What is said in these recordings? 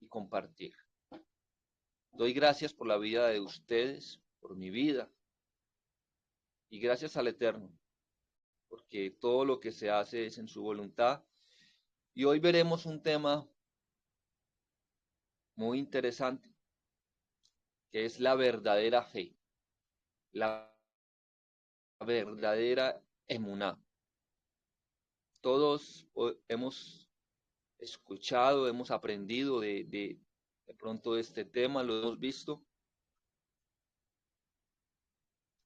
compartir. Doy gracias por la vida de ustedes, por mi vida, y gracias al Eterno, porque todo lo que se hace es en su voluntad. Y hoy veremos un tema muy interesante, que es la verdadera fe, la verdadera emuná. Todos hemos escuchado, hemos aprendido de pronto este tema, lo hemos visto,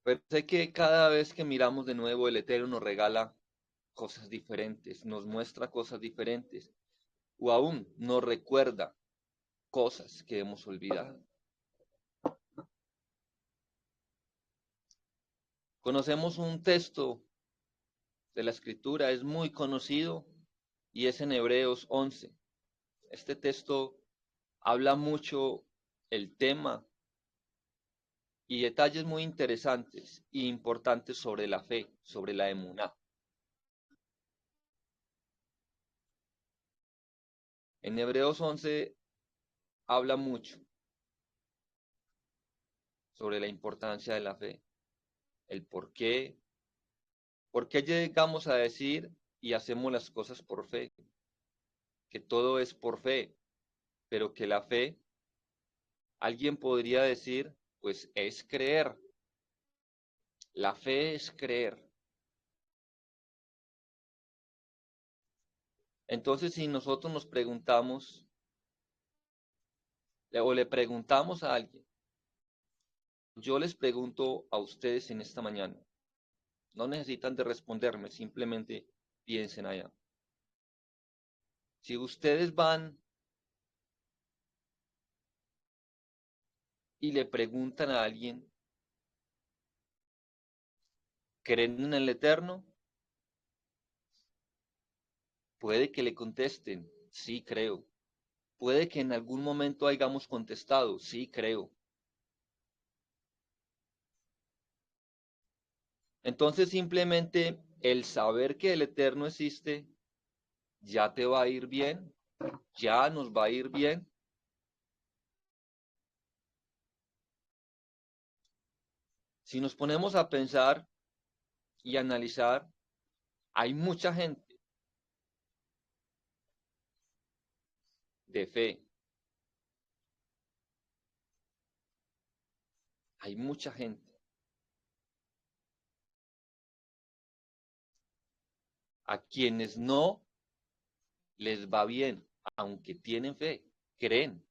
pero sé que cada vez que miramos de nuevo el Eterno nos regala cosas diferentes, nos muestra cosas diferentes, o aún nos recuerda cosas que hemos olvidado. Conocemos un texto de la Escritura, es muy conocido y es en Hebreos 11. Este texto habla mucho el tema y detalles muy interesantes e importantes sobre la fe, sobre la emuná. En Hebreos 11 habla mucho sobre la importancia de la fe, el por qué llegamos a decir y hacemos las cosas por fe, que todo es por fe, pero que la fe, alguien podría decir, pues es creer. La fe es creer. Entonces, si nosotros nos preguntamos o le preguntamos a alguien, yo les pregunto a ustedes en esta mañana, no necesitan de responderme, simplemente piensen allá. Si ustedes van y le preguntan a alguien, ¿creen en el Eterno? Puede que le contesten, sí creo. Puede que en algún momento hayamos contestado, sí creo. Entonces simplemente el saber que el Eterno existe ya te va a ir bien, ya nos va a ir bien. Si nos ponemos a pensar y analizar, hay mucha gente de fe, hay mucha gente a quienes no les va bien, aunque tienen fe, creen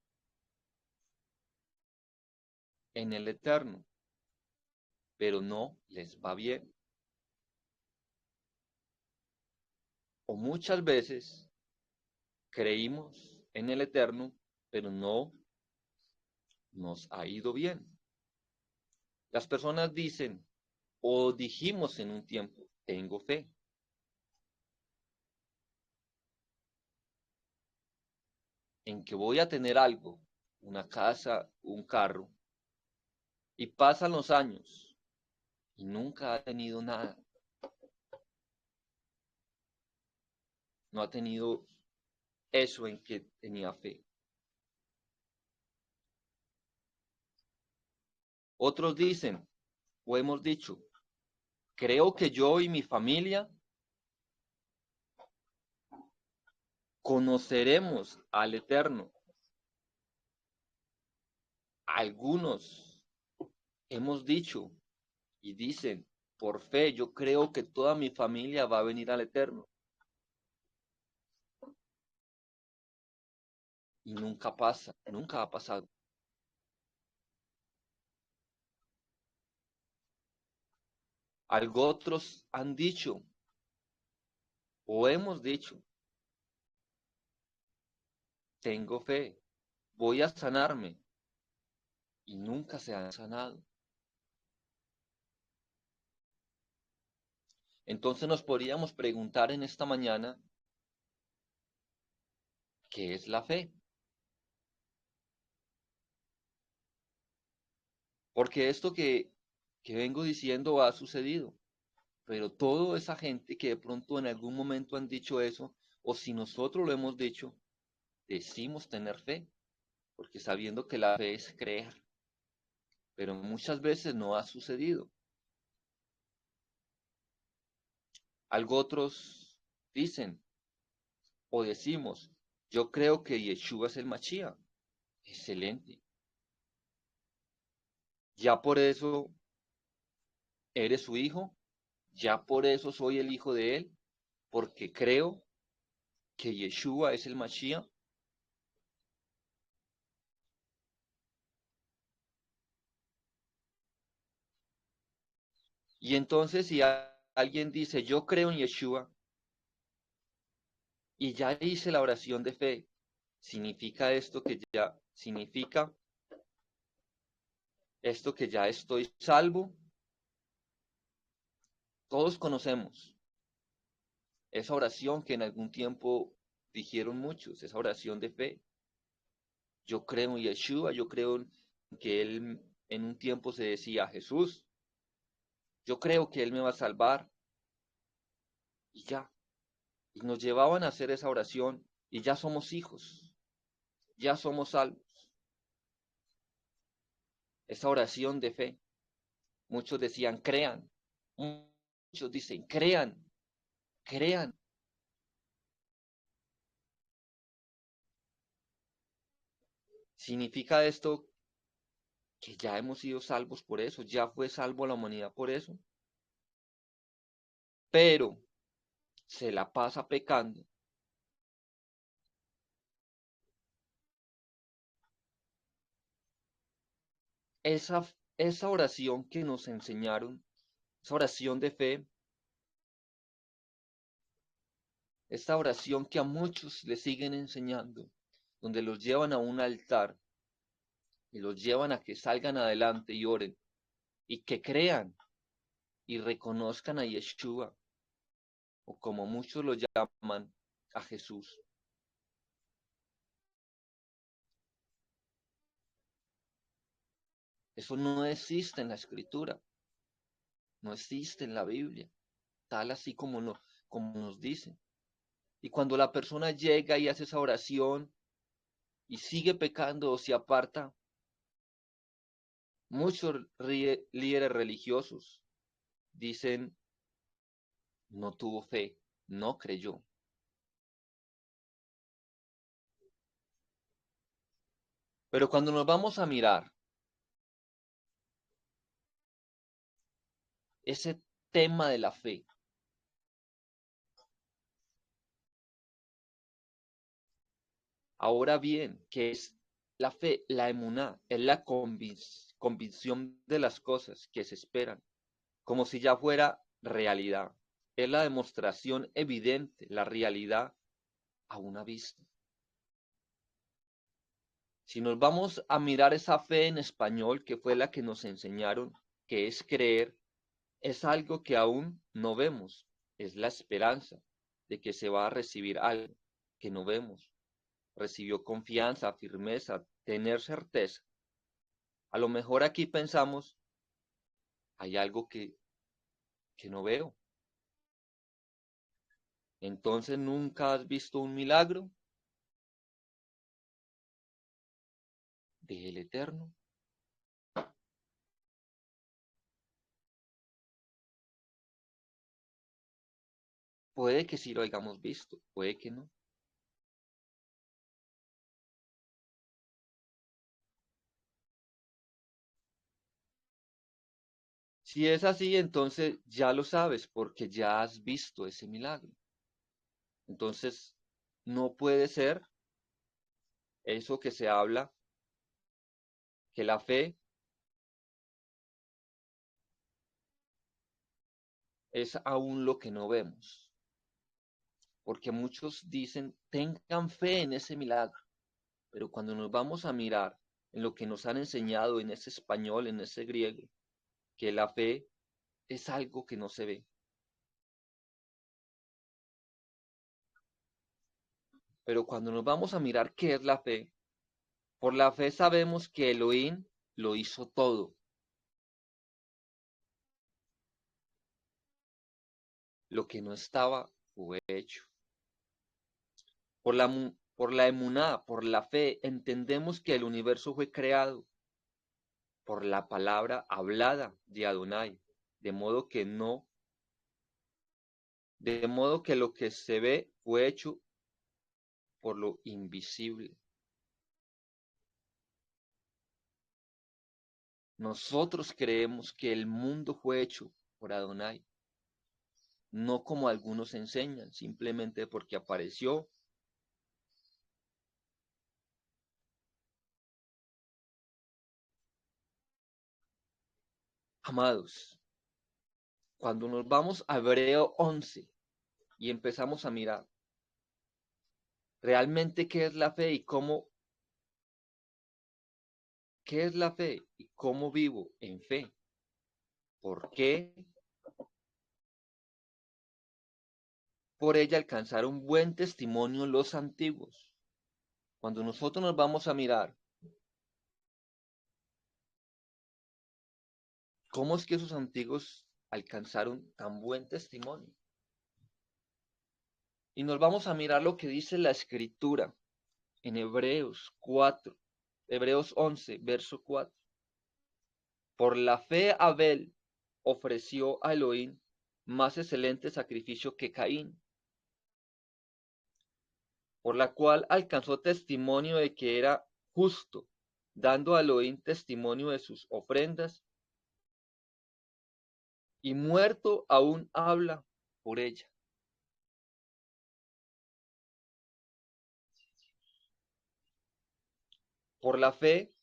en el Eterno, pero no les va bien. O muchas veces creímos en el Eterno, pero no nos ha ido bien. Las personas dicen, o dijimos en un tiempo, tengo fe. En que voy a tener algo, una casa, un carro, y pasan los años y nunca ha tenido nada. No ha tenido eso en que tenía fe. Otros dicen, o hemos dicho, creo que yo y mi familia conoceremos al Eterno. Algunos hemos dicho y dicen, por fe, yo creo que toda mi familia va a venir al Eterno. Y nunca pasa, nunca ha pasado. Algo otros han dicho o hemos dicho, tengo fe, voy a sanarme y nunca se han sanado. Entonces nos podríamos preguntar en esta mañana, ¿qué es la fe? Porque esto que vengo diciendo ha sucedido, pero toda esa gente que de pronto en algún momento han dicho eso, o si nosotros lo hemos dicho, decimos tener fe. porque sabiendo que la fe es creer, pero muchas veces no ha sucedido. Algo otros dicen o decimos, yo creo que Yeshua es el Mashiach. Excelente. Ya por eso eres su hijo, ya por eso soy el hijo de él, porque creo que Yeshua es el Mashiach. Y entonces si alguien dice, yo creo en Yeshua y ya hice la oración de fe, significa esto que ya estoy salvo. Todos conocemos esa oración que en algún tiempo dijeron muchos, esa oración de fe. Yo creo en Yeshua, yo creo en que Él en un tiempo se decía Jesús, yo creo que Él me va a salvar y ya. Y nos llevaban a hacer esa oración y ya somos hijos, ya somos salvos. Esa oración de fe. Muchos decían crean, muchos dicen crean, crean. ¿Significa esto que ya hemos sido salvos por eso? ¿Ya fue salvo la humanidad por eso? Pero se la pasa pecando. Esa, esa oración que nos enseñaron, esa oración de fe, esta oración que a muchos le siguen enseñando, donde los llevan a un altar y los llevan a que salgan adelante y oren y que crean y reconozcan a Yeshua, o como muchos lo llaman, a Jesús. Eso no existe en la Escritura, no existe en la Biblia, tal así como nos dicen. Y cuando la persona llega y hace esa oración y sigue pecando o se aparta, muchos líderes religiosos dicen, no tuvo fe, no creyó. Pero cuando nos vamos a mirar ese tema de la fe, ahora bien, ¿qué es la fe? La emuná es la convicción de las cosas que se esperan, como si ya fuera realidad. Es la demostración evidente, la realidad a una vista. Si nos vamos a mirar esa fe en español, que fue la que nos enseñaron, que es creer, es algo que aún no vemos, es la esperanza de que se va a recibir algo que no vemos. Recibió confianza, firmeza, tener certeza. A lo mejor aquí pensamos, hay algo que no veo. Entonces nunca has visto un milagro del Eterno. Puede que sí lo hayamos visto, puede que no. Si es así, entonces ya lo sabes porque ya has visto ese milagro. Entonces, no puede ser eso que se habla, que la fe es aún lo que no vemos. Porque muchos dicen, tengan fe en ese milagro. Pero cuando nos vamos a mirar en lo que nos han enseñado en ese español, en ese griego, que la fe es algo que no se ve. Pero cuando nos vamos a mirar qué es la fe, por la fe sabemos que Elohim lo hizo todo. Lo que no estaba fue hecho. Por la Por la emuná, por la fe, entendemos que el universo fue creado por la palabra hablada de Adonai, de modo que no, de modo que lo que se ve fue hecho por lo invisible. Nosotros creemos que el mundo fue hecho por Adonai, no como algunos enseñan, simplemente porque apareció. Amados, cuando nos vamos a Hebreo 11 y empezamos a mirar realmente qué es la fe y cómo, qué es la fe y cómo vivo en fe, por qué por ella alcanzaron buen testimonio los antiguos. Cuando nosotros nos vamos a mirar cómo es que esos antiguos alcanzaron tan buen testimonio. Y nos vamos a mirar lo que dice la escritura en Hebreos 4, Hebreos 11, verso 4. Por la fe Abel ofreció a Elohim más excelente sacrificio que Caín, por la cual alcanzó testimonio de que era justo, dando a Elohim testimonio de sus ofrendas, y muerto aún habla por ella. Por la fe,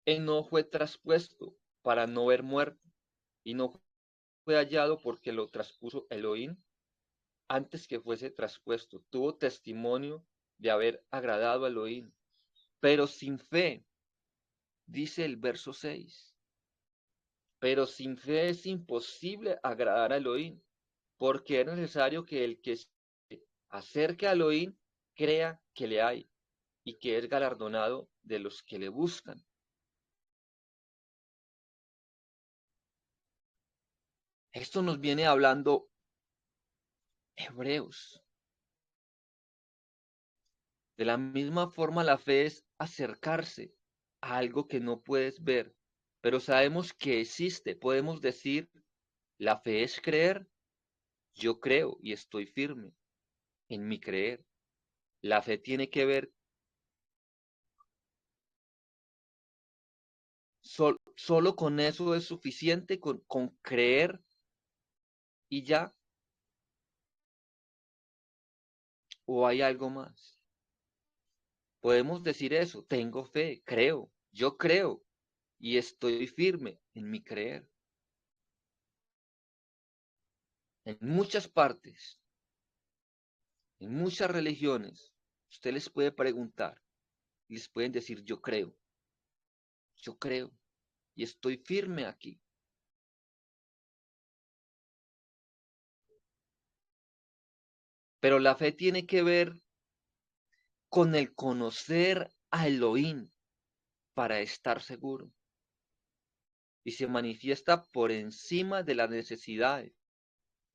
él no fue traspuesto para no ver muerto, y no fue hallado porque lo traspuso Elohim antes que fuese traspuesto. Tuvo testimonio de haber agradado a Elohim. Pero sin fe, dice el verso 6, pero sin fe es imposible agradar a Elohim, porque es necesario que el que se acerque a Elohim crea que le hay y que es galardonado de los que le buscan. Esto nos viene hablando Hebreos. De la misma forma, la fe es acercarse a algo que no puedes ver, pero sabemos que existe. Podemos decir, la fe es creer, yo creo y estoy firme en mi creer. La fe tiene que ver, solo con eso es suficiente, con creer y ya, o hay algo más. Podemos decir eso, tengo fe, creo, yo creo y estoy firme en mi creer. En muchas partes, en muchas religiones, usted les puede preguntar, les pueden decir yo creo y estoy firme aquí. Pero la fe tiene que ver con el conocer a Elohim para estar seguro y se manifiesta por encima de las necesidades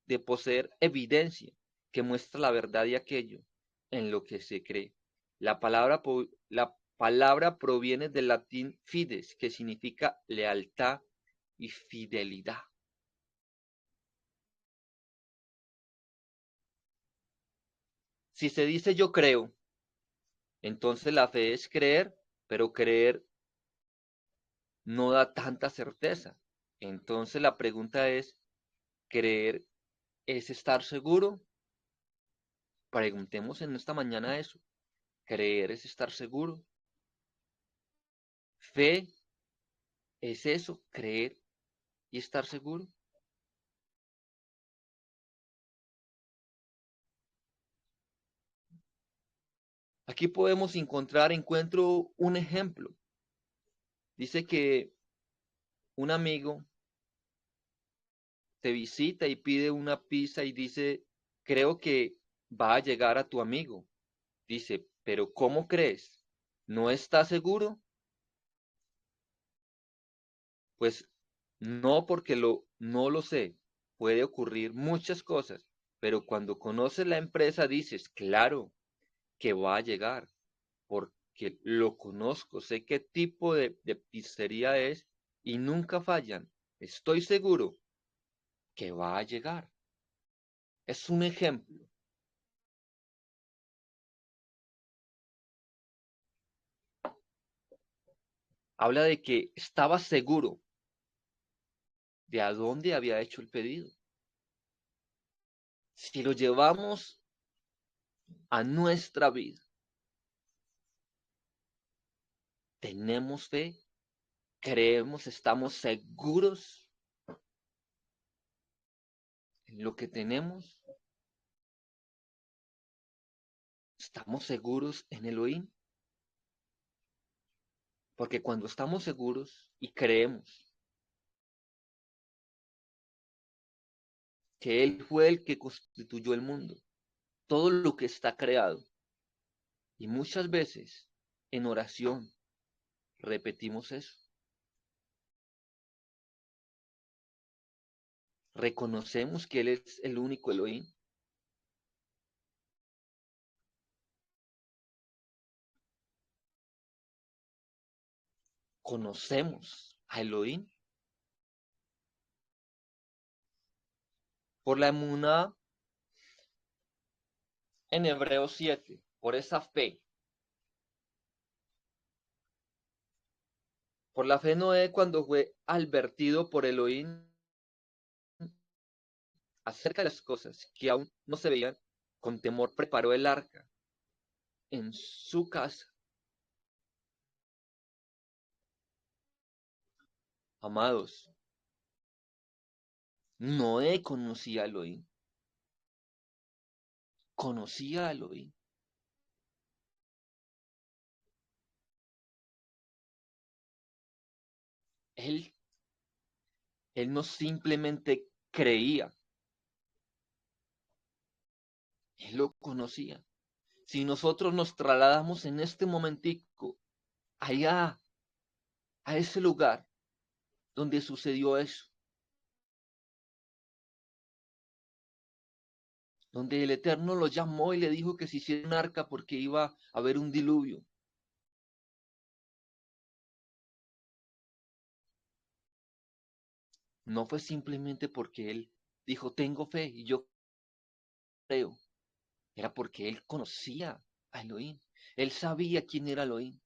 de poseer evidencia que muestra la verdad de aquello en lo que se cree. La palabra proviene del latín fides, que significa lealtad y fidelidad. Si se dice yo creo, entonces la fe es creer, pero creer no da tanta certeza. Entonces la pregunta es, ¿creer es estar seguro? Preguntemos en esta mañana eso. ¿Creer es estar seguro? ¿Fe es eso? ¿Creer y estar seguro? Aquí podemos encuentro un ejemplo. Dice que un amigo te visita y pide una pizza y dice, creo que va a llegar a tu amigo. Dice, pero ¿cómo crees? ¿No estás seguro? Pues no, porque no lo sé. Puede ocurrir muchas cosas, Pero cuando conoces la empresa dices, claro, que va a llegar, porque lo conozco, sé qué tipo de pizzería es y nunca fallan. Estoy seguro que va a llegar. Es un ejemplo. Habla de que estaba seguro de a dónde había hecho el pedido. Si lo llevamos a nuestra vida, tenemos fe, creemos, estamos seguros en lo que tenemos, estamos seguros en Elohim, porque cuando estamos seguros y creemos que Él fue el que constituyó el mundo, todo lo que está creado, y muchas veces en oración repetimos eso, reconocemos que Él es el único Elohim, conocemos a Elohim por la emuná en Hebreos 7, por esa fe. Por la fe Noé, cuando fue advertido por Elohim acerca de las cosas que aún no se veían, con temor preparó el arca en su casa. Amados, Noé conocía a Elohim, conocía a Elohim. Él, él no simplemente creía, él lo conocía. Si nosotros nos trasladamos en este momentico allá, a ese lugar donde sucedió eso, donde el Eterno lo llamó y le dijo que se hiciera un arca porque iba a haber un diluvio. No fue simplemente porque él dijo, tengo fe y yo creo. Era porque él conocía a Elohim. Él sabía quién era Elohim.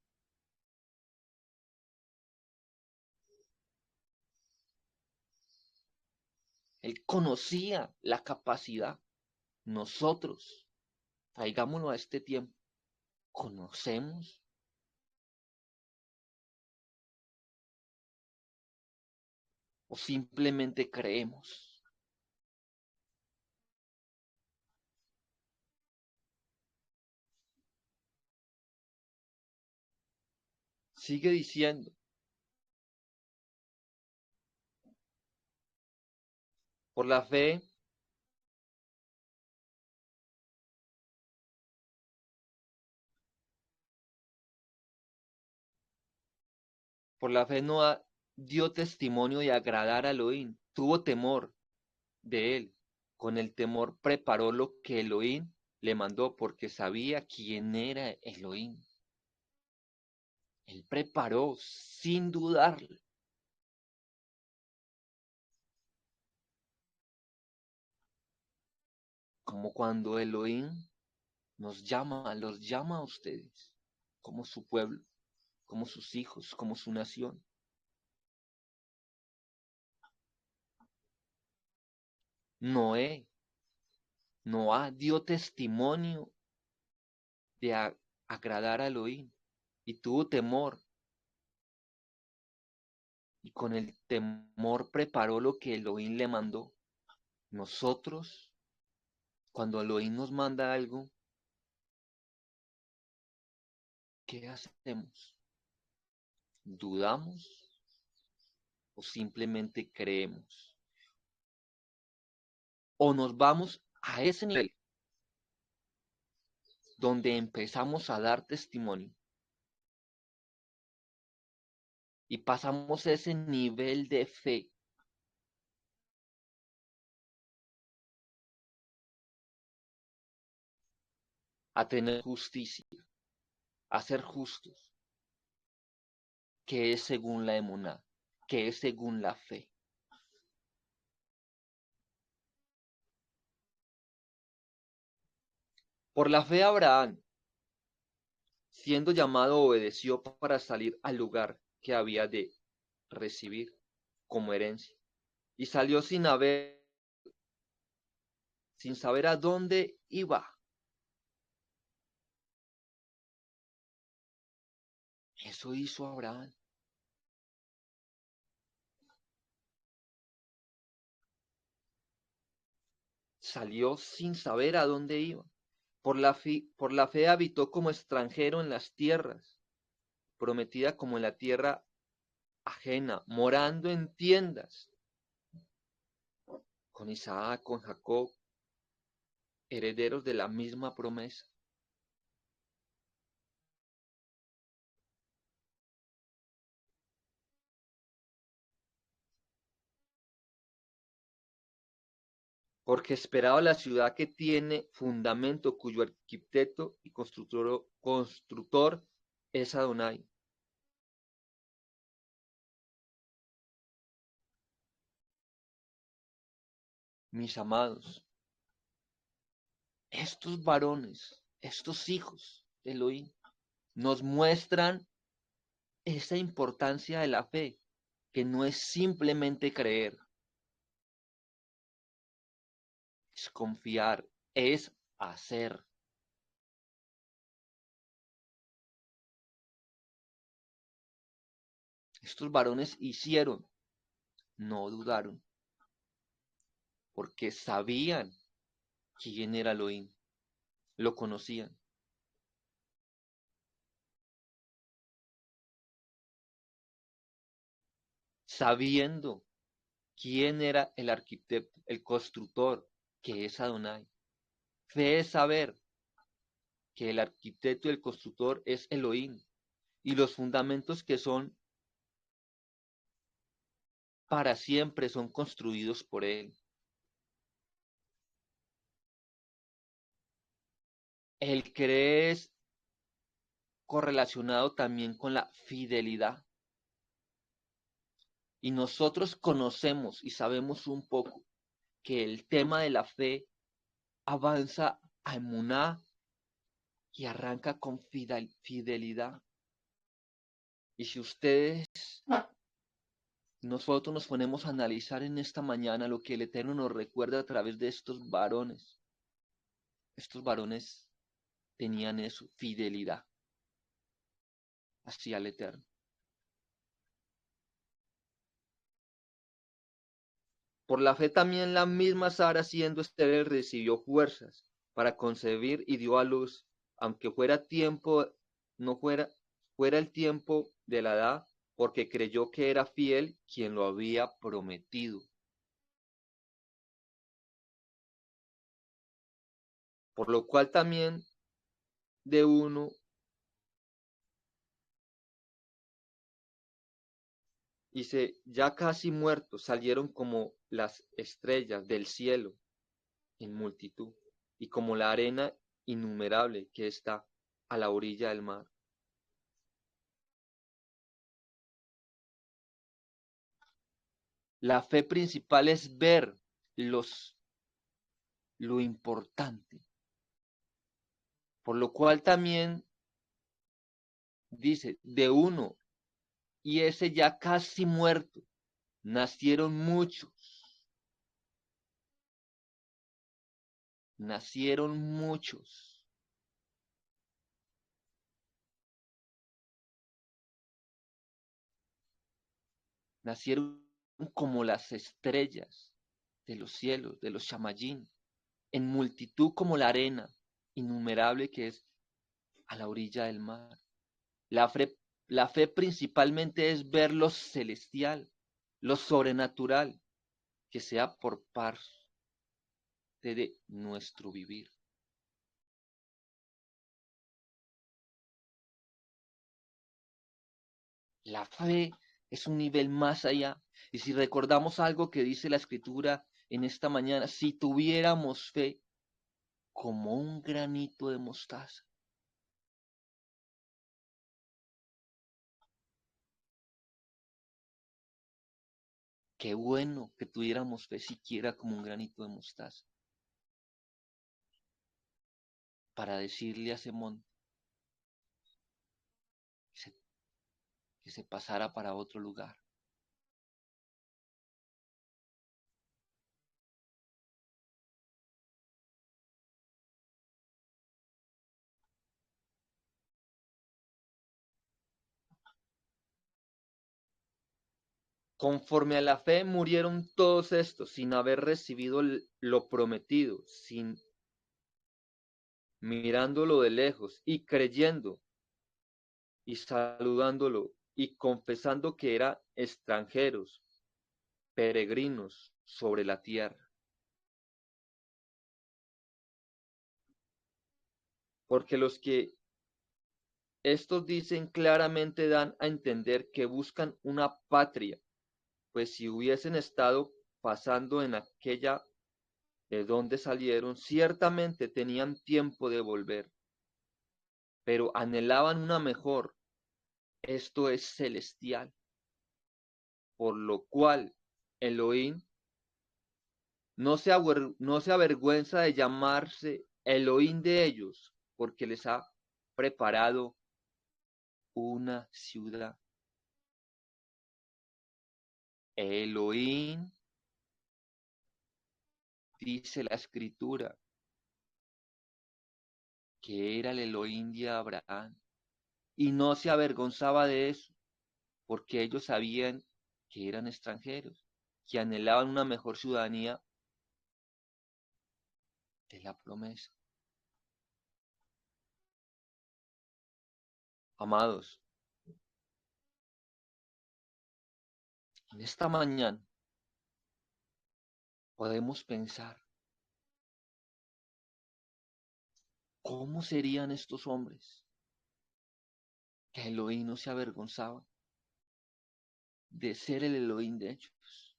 Él conocía la capacidad. Nosotros, traigámoslo a este tiempo, conocemos o simplemente creemos. Sigue diciendo, por la fe, por la fe Noah dio testimonio de agradar a Elohim. Tuvo temor de él. Con el temor preparó lo que Elohim le mandó porque sabía quién era Elohim. Él preparó sin dudar, como cuando Elohim los llama a ustedes, como su pueblo, como sus hijos, como su nación. Noé, Noah dio testimonio de agradar a Elohim y tuvo temor y con el temor preparó lo que Elohim le mandó. Nosotros, cuando Elohim nos manda algo, ¿qué hacemos? ¿Dudamos o simplemente creemos? O nos vamos a ese nivel donde empezamos a dar testimonio y pasamos ese nivel de fe a tener justicia, a ser justos, que es según la emuná, que es según la fe. Por la fe Abraham, siendo llamado, obedeció para salir al lugar que había de recibir como herencia. Y salió sin saber a dónde iba. Eso hizo Abraham. Salió sin saber a dónde iba. Por la fe habitó como extranjero en las tierras, prometida como en la tierra ajena, morando en tiendas, con Isaac, con Jacob, herederos de la misma promesa. Porque esperaba la ciudad que tiene fundamento, cuyo arquitecto y constructor es Adonai. Mis amados, estos varones, estos hijos de Elohim, nos muestran esa importancia de la fe, que no es simplemente creer, es confiar, es hacer. Estos varones hicieron, no dudaron, porque sabían quién era Elohim, lo conocían. Sabiendo quién era el arquitecto, el constructor, que es Adonai. Fe es saber que el arquitecto y el constructor es Elohim, y los fundamentos que son para siempre son construidos por él. El creer es correlacionado también con la fidelidad. Y nosotros conocemos y sabemos un poco que el tema de la fe avanza a emuná y arranca con fidelidad. Y si nosotros nos ponemos a analizar en esta mañana lo que el Eterno nos recuerda a través de estos varones tenían eso, fidelidad hacia el Eterno. Por la fe también la misma Sara, siendo estéril, recibió fuerzas para concebir y dio a luz, aunque fuera el tiempo de la edad, porque creyó que era fiel quien lo había prometido. Por lo cual también de uno ya casi muertos, salieron como las estrellas del cielo en multitud, y como la arena innumerable que está a la orilla del mar. La fe principal es ver lo importante, por lo cual también dice, de uno, y ese ya casi muerto, nacieron muchos, nacieron como las estrellas de los cielos, de los Shamayim, en multitud como la arena innumerable que es a la orilla del mar. La fe, la fe principalmente es ver lo celestial, lo sobrenatural, que sea por parte de nuestro vivir. La fe es un nivel más allá. Y si recordamos algo que dice la Escritura en esta mañana, si tuviéramos fe como un granito de mostaza. Qué bueno que tuviéramos fe siquiera como un granito de mostaza para decirle a ese monte que que se pasara para otro lugar. Conforme a la fe murieron todos estos sin haber recibido lo prometido, sin mirándolo de lejos y creyendo y saludándolo y confesando que eran extranjeros, peregrinos sobre la tierra. Porque los que estos dicen claramente dan a entender que buscan una patria, pues si hubiesen estado pasando en aquella de donde salieron, ciertamente tenían tiempo de volver, pero anhelaban una mejor, esto es celestial, por lo cual Elohim no se avergüenza de llamarse Elohim de ellos, porque les ha preparado una ciudad. Elohim, dice la escritura, que era el Elohim de Abraham, y no se avergonzaba de eso, porque ellos sabían que eran extranjeros, que anhelaban una mejor ciudadanía de la promesa. Amados, en esta mañana podemos pensar, ¿cómo serían estos hombres que Elohim no se avergonzaba de ser el Elohim de ellos?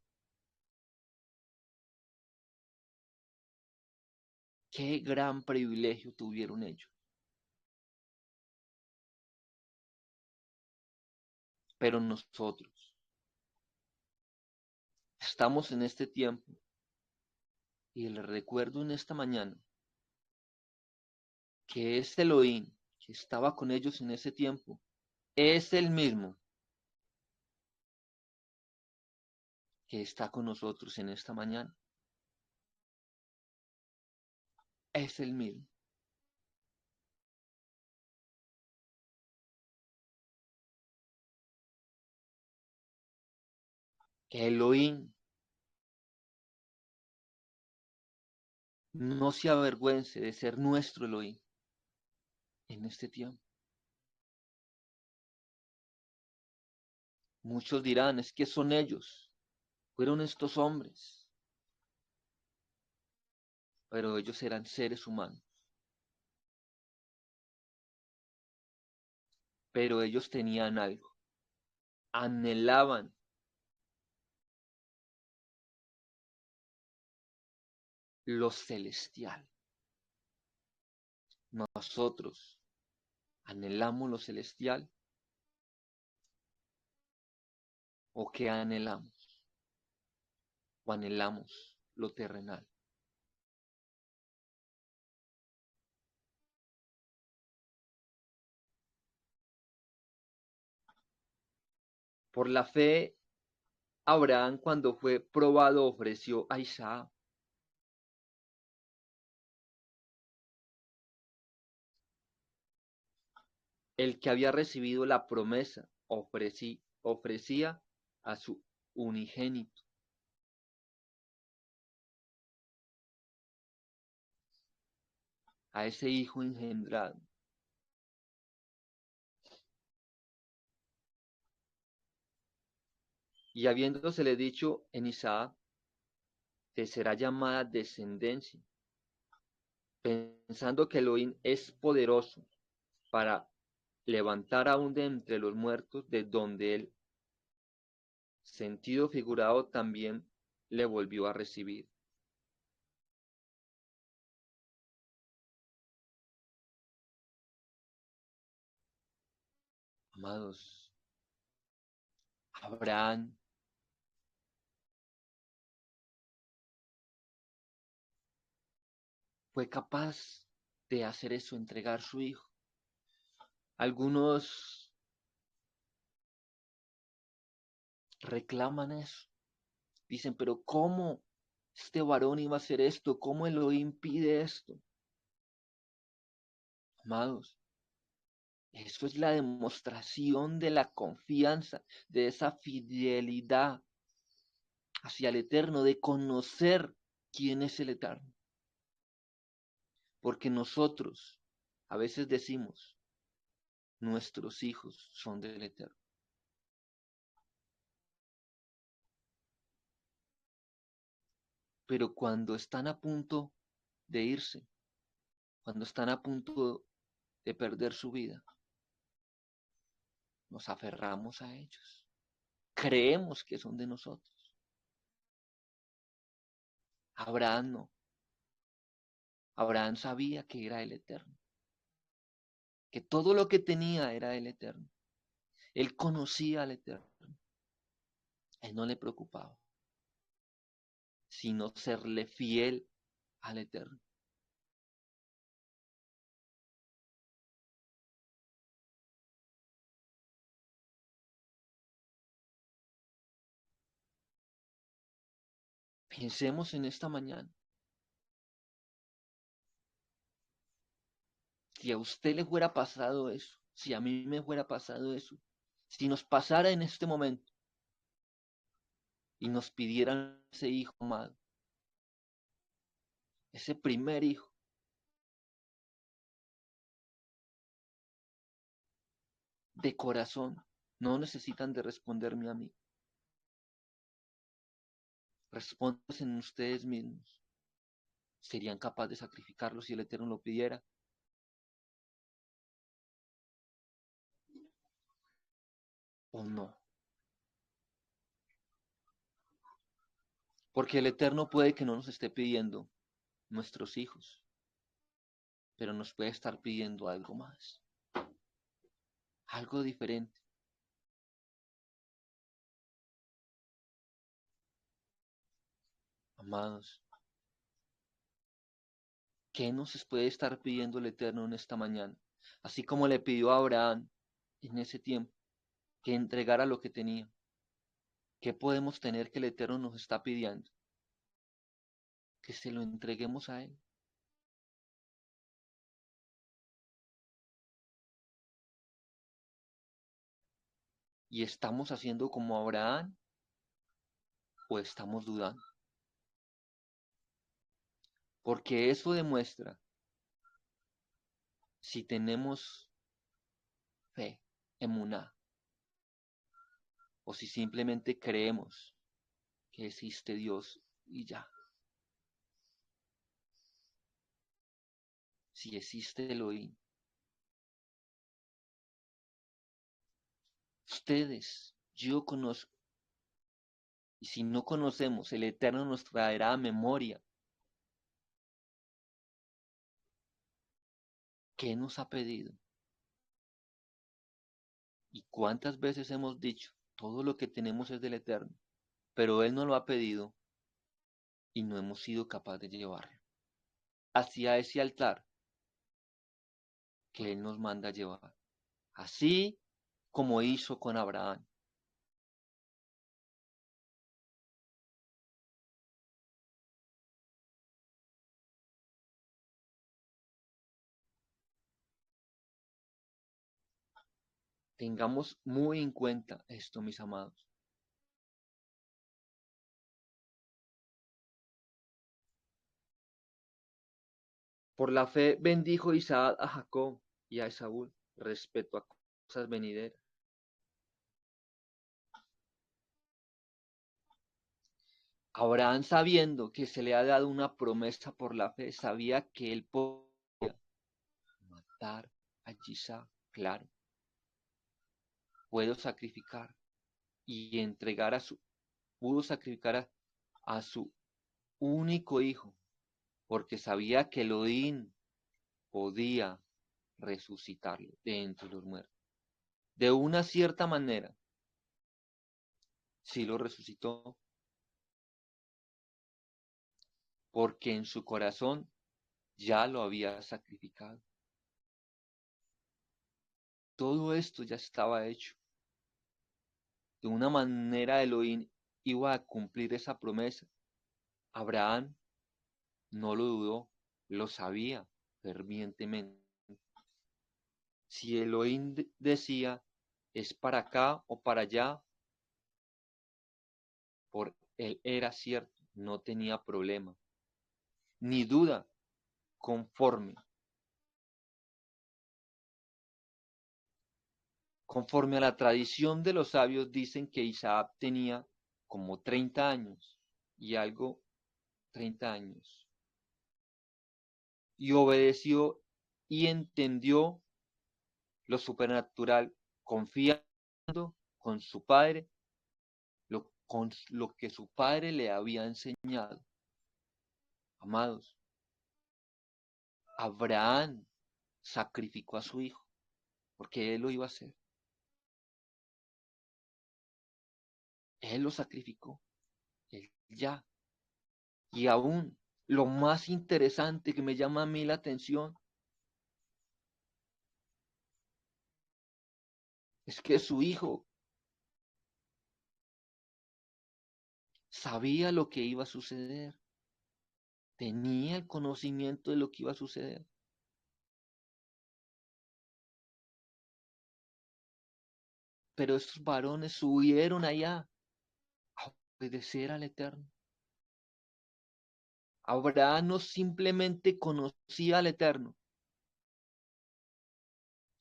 Qué gran privilegio tuvieron ellos. Pero nosotros estamos en este tiempo y les recuerdo en esta mañana que este Elohim que estaba con ellos en ese tiempo es el mismo que está con nosotros en esta mañana. Es el mismo. Que Elohim no se avergüence de ser nuestro Elohim en este tiempo. Muchos dirán, es que son ellos, fueron estos hombres, pero ellos eran seres humanos. Pero ellos tenían algo, anhelaban lo celestial. Nosotros anhelamos lo celestial o qué anhelamos o anhelamos lo terrenal. Por la fe, Abraham cuando fue probado ofreció a Isaac. El que había recibido la promesa ofrecía a su unigénito, a ese hijo engendrado. Y habiéndosele dicho en Isaac, te será llamada descendencia, pensando que Elohim es poderoso para levantar aún de entre los muertos, de donde el sentido figurado también le volvió a recibir. Amados, Abraham fue capaz de hacer eso, entregar su hijo. Algunos reclaman eso. Dicen, pero ¿cómo este varón iba a hacer esto? ¿Cómo Elohim pide esto? Amados, eso es la demostración de la confianza, de esa fidelidad hacia el Eterno, de conocer quién es el Eterno. Porque nosotros a veces decimos, nuestros hijos son del Eterno. Pero cuando están a punto de irse, cuando están a punto de perder su vida, nos aferramos a ellos. Creemos que son de nosotros. Abraham no. Abraham sabía que era el Eterno, que todo lo que tenía era el Eterno. Él conocía al Eterno. Él no le preocupaba, sino serle fiel al Eterno. Pensemos en esta mañana. Si a usted le fuera pasado eso, si a mí me fuera pasado eso, si nos pasara en este momento y nos pidieran ese hijo amado, ese primer hijo, de corazón, no necesitan de responderme a mí. Respóndanse en ustedes mismos. ¿Serían capaces de sacrificarlo si el Eterno lo pidiera? ¿O no? Porque el Eterno puede que no nos esté pidiendo nuestros hijos, pero nos puede estar pidiendo algo más, algo diferente. Amados, ¿qué nos puede estar pidiendo el Eterno en esta mañana? Así como le pidió a Abraham en ese tiempo que entregara lo que tenía. ¿Qué podemos tener que el Eterno nos está pidiendo? Que se lo entreguemos a Él. ¿Y estamos haciendo como Abraham o estamos dudando? Porque eso demuestra si tenemos fe, emuná, o si simplemente creemos que existe Dios y ya. Si existe Elohim. Ustedes, yo conozco. Y si no conocemos, el Eterno nos traerá a memoria qué nos ha pedido. Y cuántas veces hemos dicho, todo lo que tenemos es del Eterno, pero Él no lo ha pedido y no hemos sido capaces de llevarlo hacia ese altar que Él nos manda llevar. Así como hizo con Abraham. Tengamos muy en cuenta esto, mis amados. Por la fe bendijo Isaac a Jacob y a Esaú respecto a cosas venideras. Abraham, sabiendo que se le ha dado una promesa por la fe, sabía que él podía matar a Isaac. Claro, puedo sacrificar y entregar pudo sacrificar a su único hijo, porque sabía que Elohim podía resucitarlo de entre los muertos. de una cierta manera, sí lo resucitó, porque en su corazón ya lo había sacrificado. Todo esto ya estaba hecho. De una manera Elohim iba a cumplir esa promesa. Abraham no lo dudó, lo sabía fervientemente. Si Elohim decía, es para acá o para allá, por él era cierto, no tenía problema, ni duda, conforme. Conforme a la tradición de los sabios, dicen que Isaac tenía como 30 años y algo, 30 años, y obedeció y entendió lo supernatural, confiando con su padre, con lo que su padre le había enseñado. Amados, Abraham sacrificó a su hijo, porque él lo iba a hacer. Él lo sacrificó, él ya. Y aún lo más interesante que me llama a mí la atención es que su hijo sabía lo que iba a suceder, tenía el conocimiento de lo que iba a suceder. Pero estos varones subieron allá a obedecer al Eterno. Abraham no simplemente conocía al Eterno,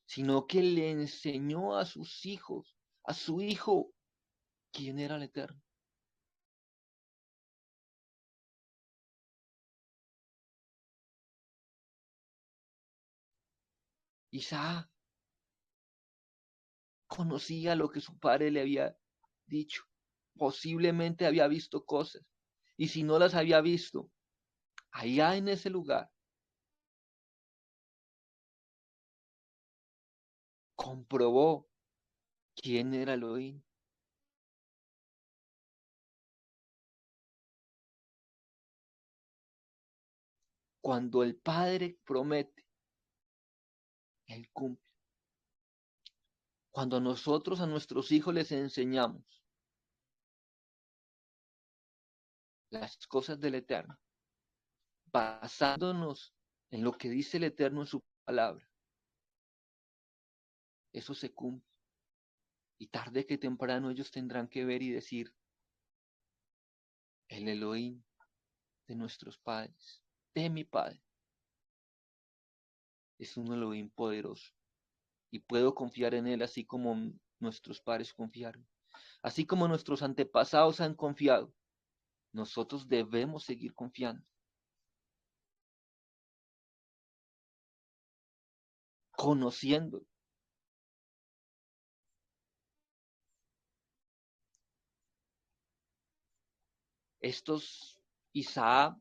sino que le enseñó a sus hijos, a su hijo, quién era el Eterno. Isaac conocía lo que su padre le había dicho. Posiblemente había visto cosas. Y si no las había visto, allá en ese lugar, comprobó quién era Elohim. Cuando el Padre promete, Él cumple. Cuando nosotros a nuestros hijos les enseñamos las cosas del Eterno, basándonos en lo que dice el Eterno en su palabra, eso se cumple. Y tarde que temprano ellos tendrán que ver y decir, el Elohim de nuestros padres, de mi Padre, es un Elohim poderoso. Y puedo confiar en Él así como nuestros padres confiaron. Así como nuestros antepasados han confiado, nosotros debemos seguir confiando, conociendo. Isaac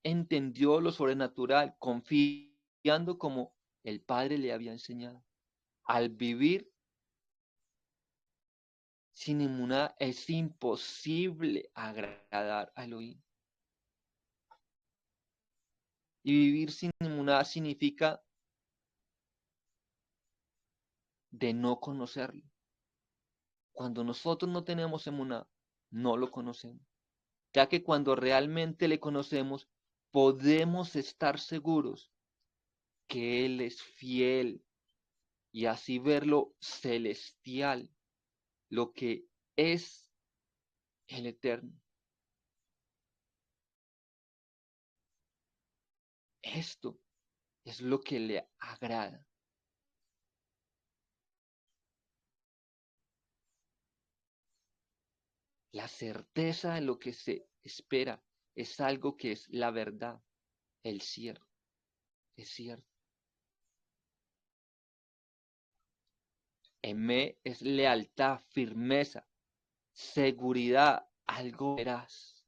entendió lo sobrenatural, confiando como el Padre le había enseñado. Al vivir sin inmunidad es imposible agradar a Elohim. Y vivir sin inmunidad significa de no conocerlo. Cuando nosotros no tenemos emuná, no lo conocemos. Ya que cuando realmente le conocemos, podemos estar seguros que Él es fiel y así verlo celestial, lo que es el eterno. Esto es lo que le agrada. La certeza de lo que se espera es algo que es la verdad, el cierto, es cierto. Emé es lealtad, firmeza, seguridad, algo veraz.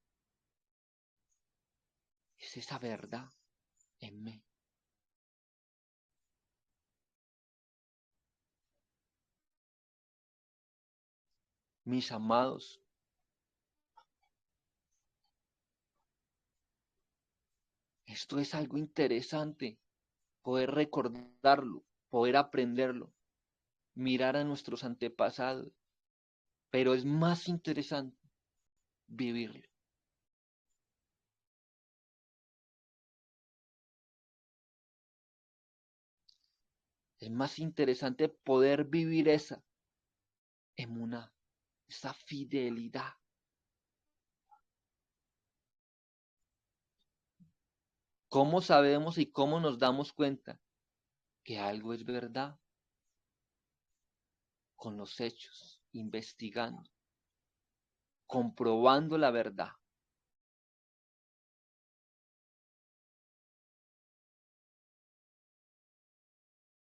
Es esa verdad, Emé. Mis amados, esto es algo interesante, poder recordarlo, poder aprenderlo, mirar a nuestros antepasados, pero es más interesante vivirlo. Es más interesante poder vivir esa emuná, esa fidelidad. ¿Cómo sabemos y cómo nos damos cuenta que algo es verdad? Con los hechos, investigando, comprobando la verdad.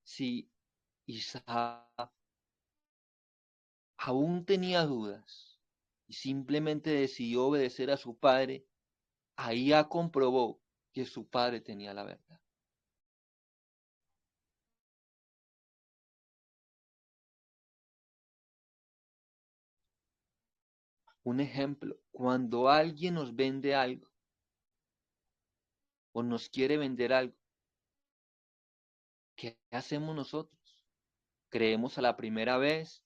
Si Isaac aún tenía dudas y simplemente decidió obedecer a su padre, ahí ya comprobó que su padre tenía la verdad. Un ejemplo, cuando alguien nos vende algo o nos quiere vender algo, ¿qué hacemos nosotros? ¿Creemos a la primera vez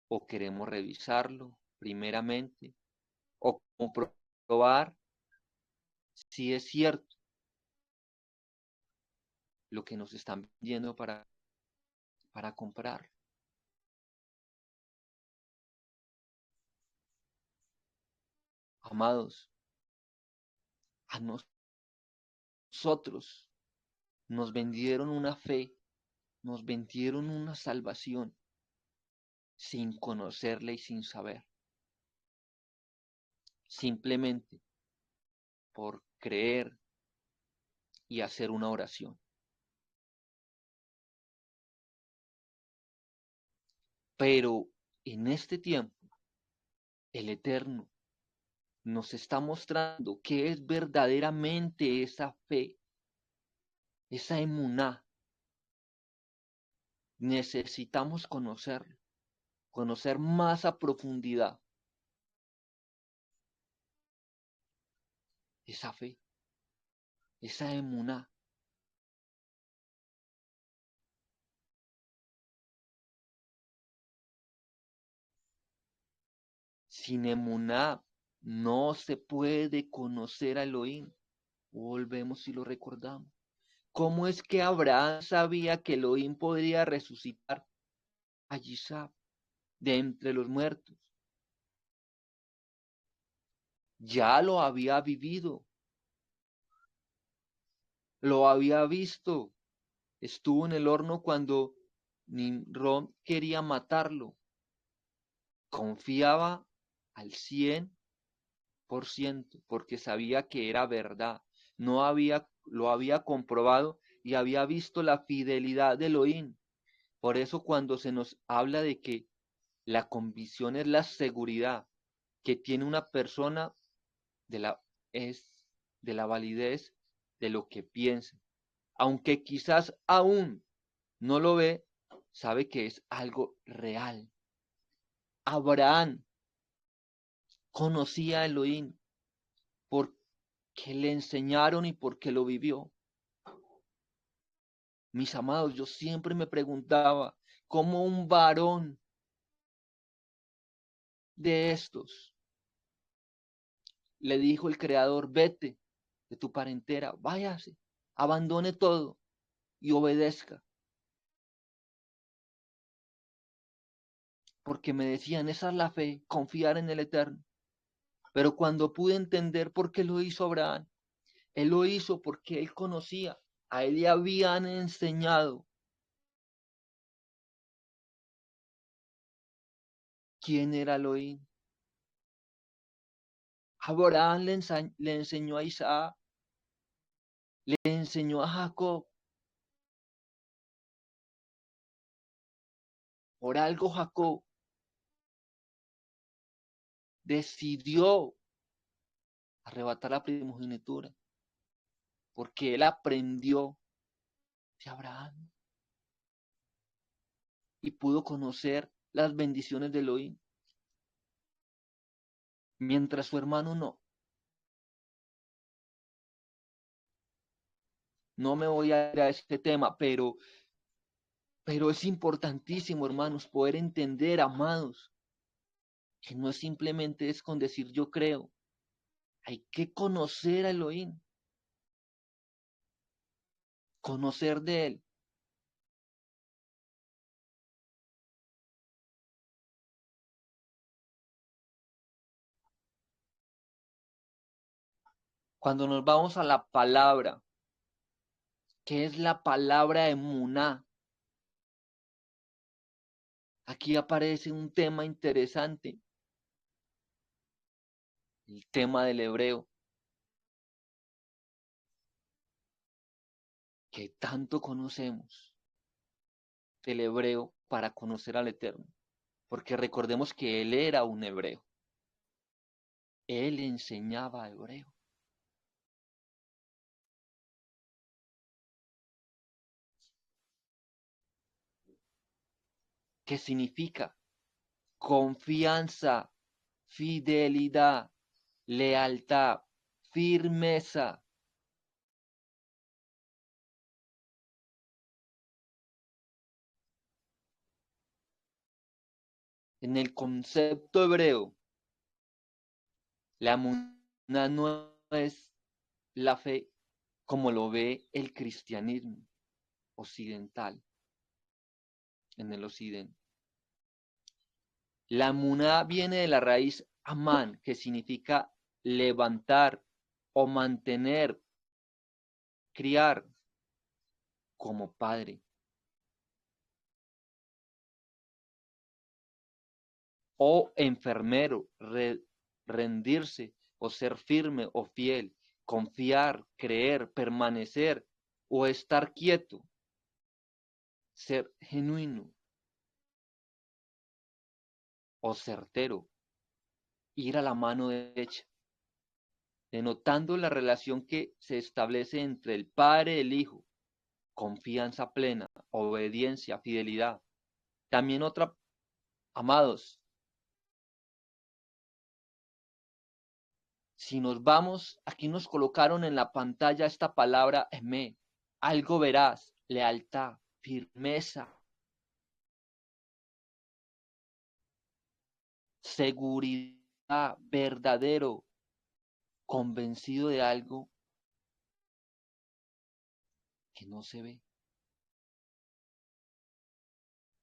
o queremos revisarlo primeramente o comprobar si es cierto lo que nos están vendiendo para comprar? Amados, a nosotros nos vendieron una fe, nos vendieron una salvación sin conocerla y sin saber, simplemente por creer y hacer una oración. Pero en este tiempo, el Eterno nos está mostrando qué es verdaderamente esa fe, esa emuná. Necesitamos conocerlo, conocer más a profundidad esa fe, esa emuná. Sin emuná no se puede conocer a Elohim. Volvemos y lo recordamos. ¿Cómo es que Abraham sabía que Elohim podría resucitar a Isaac de entre los muertos? Ya lo había vivido, lo había visto. Estuvo en el horno cuando Nimrod quería matarlo. Confiaba al 100% porque sabía que era verdad. Lo había comprobado y había visto la fidelidad de Elohim. Por eso cuando se nos habla de que la convicción es la seguridad que tiene una persona de la, es de la validez de lo que piensa. Aunque quizás aún no lo ve, sabe que es algo real. Abraham conocía a Elohim porque le enseñaron y porque lo vivió. Mis amados, yo siempre me preguntaba cómo un varón de estos le dijo el Creador: vete de tu parentela, váyase, abandone todo y obedezca. Porque me decían, esa es la fe, confiar en el Eterno. Pero cuando pude entender por qué lo hizo Abraham, él lo hizo porque él conocía, a él le habían enseñado quién era Elohim. Abraham le enseñó a Isaac, le enseñó a Jacob. Por algo Jacob decidió arrebatar la primogenitura, porque él aprendió de Abraham y pudo conocer las bendiciones de Elohim, mientras su hermano no. No me voy a ir a este tema, pero es importantísimo, hermanos, poder entender, amados, que no es simplemente es con decir yo creo. Hay que conocer a Elohim, conocer de él. Cuando nos vamos a la palabra, ¿qué es la palabra emuná? Aquí aparece un tema interesante, el tema del hebreo, que tanto conocemos del hebreo para conocer al Eterno. Porque recordemos que él era un hebreo. Él enseñaba hebreo. ¿Qué significa? Confianza, fidelidad, lealtad, firmeza. En el concepto hebreo, la emuná no es la fe como lo ve el cristianismo occidental, en el occidente. La emuná viene de la raíz amán, que significa levantar o mantener, criar como padre. O enfermero, rendirse o ser firme o fiel, confiar, creer, permanecer o estar quieto, ser genuino o certero, ir a la mano derecha, denotando la relación que se establece entre el Padre y el Hijo, confianza plena, obediencia, fidelidad. También otra, amados, si nos vamos, aquí nos colocaron en la pantalla esta palabra emé, algo verás, lealtad, firmeza, seguridad, verdadero, convencido de algo que no se ve.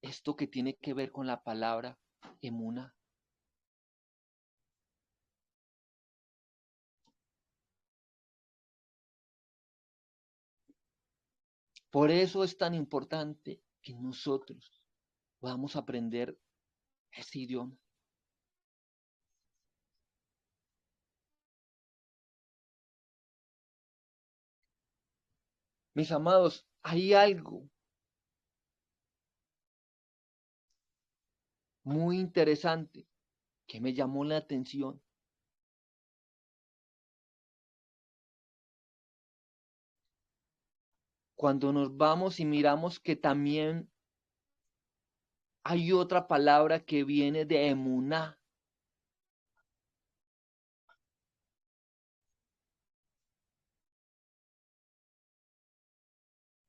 Esto que tiene que ver con la palabra emuna. Por eso es tan importante que nosotros podamos aprender ese idioma. Mis amados, hay algo muy interesante que me llamó la atención. Cuando nos vamos y miramos que también hay otra palabra que viene de emuná.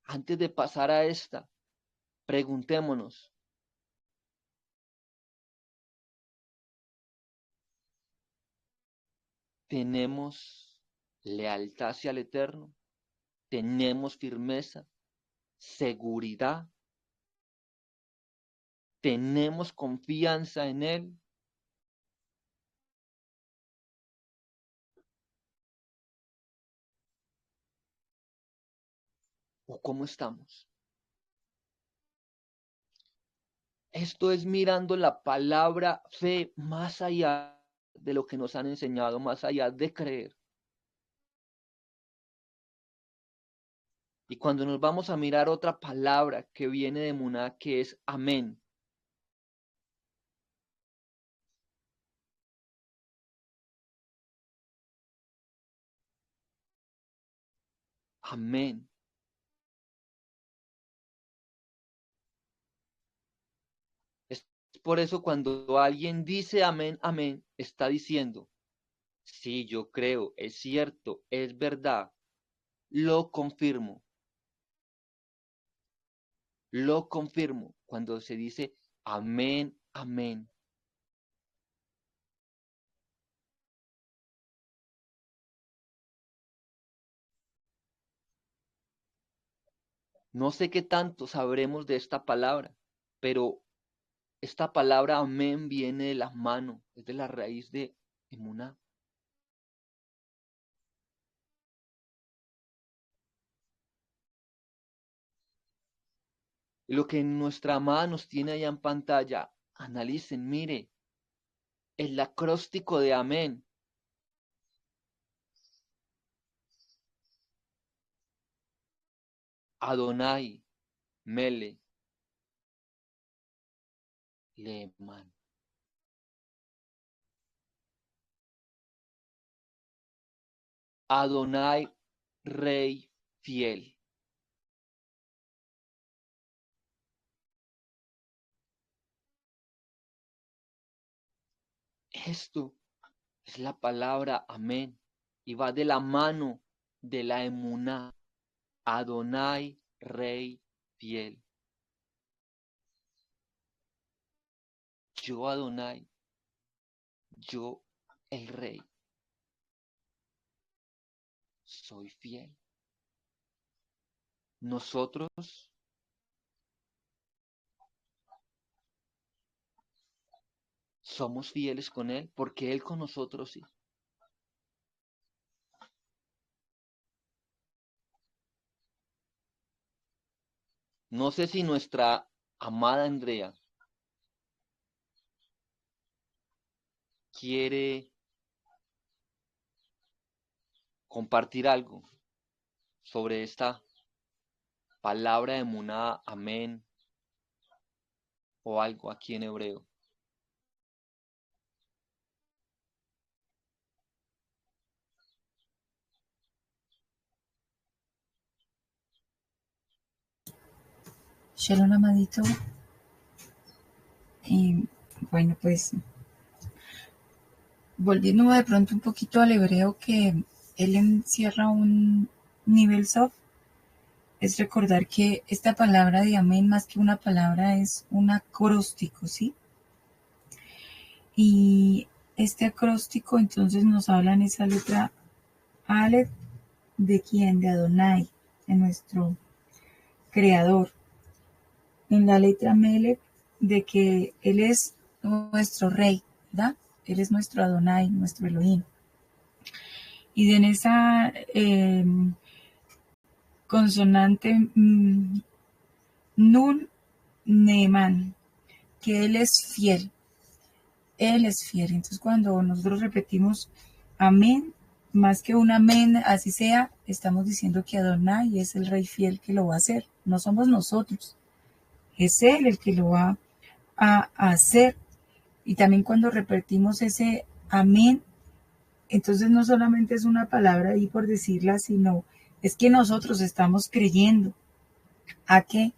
Antes de pasar a esta, preguntémonos, ¿tenemos lealtad hacia el Eterno? ¿Tenemos firmeza, seguridad? ¿Tenemos confianza en Él? ¿O cómo estamos? Esto es mirando la palabra fe más allá de lo que nos han enseñado, más allá de creer. Y cuando nos vamos a mirar otra palabra que viene de Muná, que es amén. Amén. Es por eso cuando alguien dice amén, amén, está diciendo, sí, yo creo, es cierto, es verdad, lo confirmo, lo confirmo. Cuando se dice amén, amén. No sé qué tanto sabremos de esta palabra, pero esta palabra amén viene de las manos, es de la raíz de emuná. Y lo que en nuestra mano tiene allá en pantalla, analicen, mire, el acróstico de amén. Adonai, Mele, Leman. Adonai, Rey fiel. Esto es la palabra amén y va de la mano de la emuná. Adonai, Rey fiel. Yo Adonai, yo el Rey, soy fiel. Nosotros somos fieles con Él porque Él con nosotros sí. No sé si nuestra amada Andrea quiere compartir algo sobre esta palabra de Muná, amén, o algo aquí en hebreo. Shalom, amadito. Y bueno, pues volviendo de pronto un poquito al hebreo, que él encierra un nivel soft, es recordar que esta palabra de amén, más que una palabra, es un acróstico, ¿sí? Y este acróstico entonces nos habla en esa letra Aleph, ¿de quién? De Adonai, de nuestro creador. En la letra Melech, de que Él es nuestro rey, ¿verdad? Él es nuestro Adonai, nuestro Elohim. Y en esa consonante Nun Neeman, que Él es fiel. Él es fiel. Entonces cuando nosotros repetimos amén, más que un amén, así sea, estamos diciendo que Adonai es el rey fiel que lo va a hacer. No somos nosotros. Es Él el que lo va a hacer. Y también cuando repetimos ese amén, entonces no solamente es una palabra ahí por decirla, sino es que nosotros estamos creyendo a que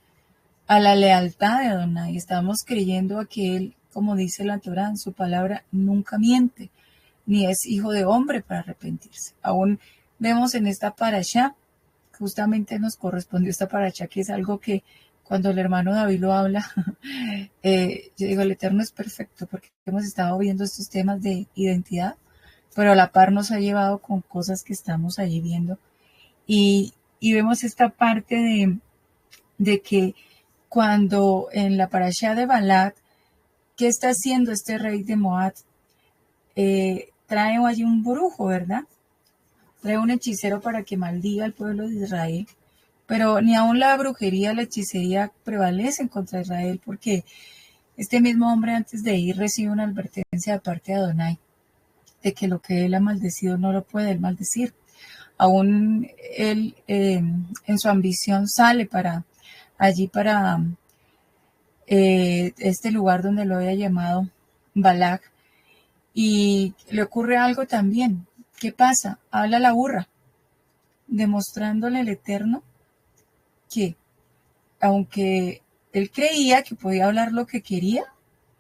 a la lealtad de Adonai, estamos creyendo a que Él, como dice la Torá en su palabra, nunca miente, ni es hijo de hombre para arrepentirse. Aún vemos en esta parashá, justamente nos correspondió esta parashá, que es algo que cuando el hermano David lo habla, yo digo, el Eterno es perfecto, porque hemos estado viendo estos temas de identidad, pero a la par nos ha llevado con cosas que estamos allí viendo. Y vemos esta parte de que cuando en la parashá de Balak, ¿qué está haciendo este rey de Moab? Trae allí un brujo, ¿verdad? Trae un hechicero para que maldiga al pueblo de Israel. Pero ni aun la brujería, la hechicería prevalecen contra Israel, porque este mismo hombre antes de ir recibe una advertencia de parte de Adonai, de que lo que él ha maldecido no lo puede él maldecir. Aún él en su ambición sale para allí, para este lugar donde lo había llamado Balak, y le ocurre algo también. ¿Qué pasa? Habla la burra, demostrándole al Eterno que aunque él creía que podía hablar lo que quería,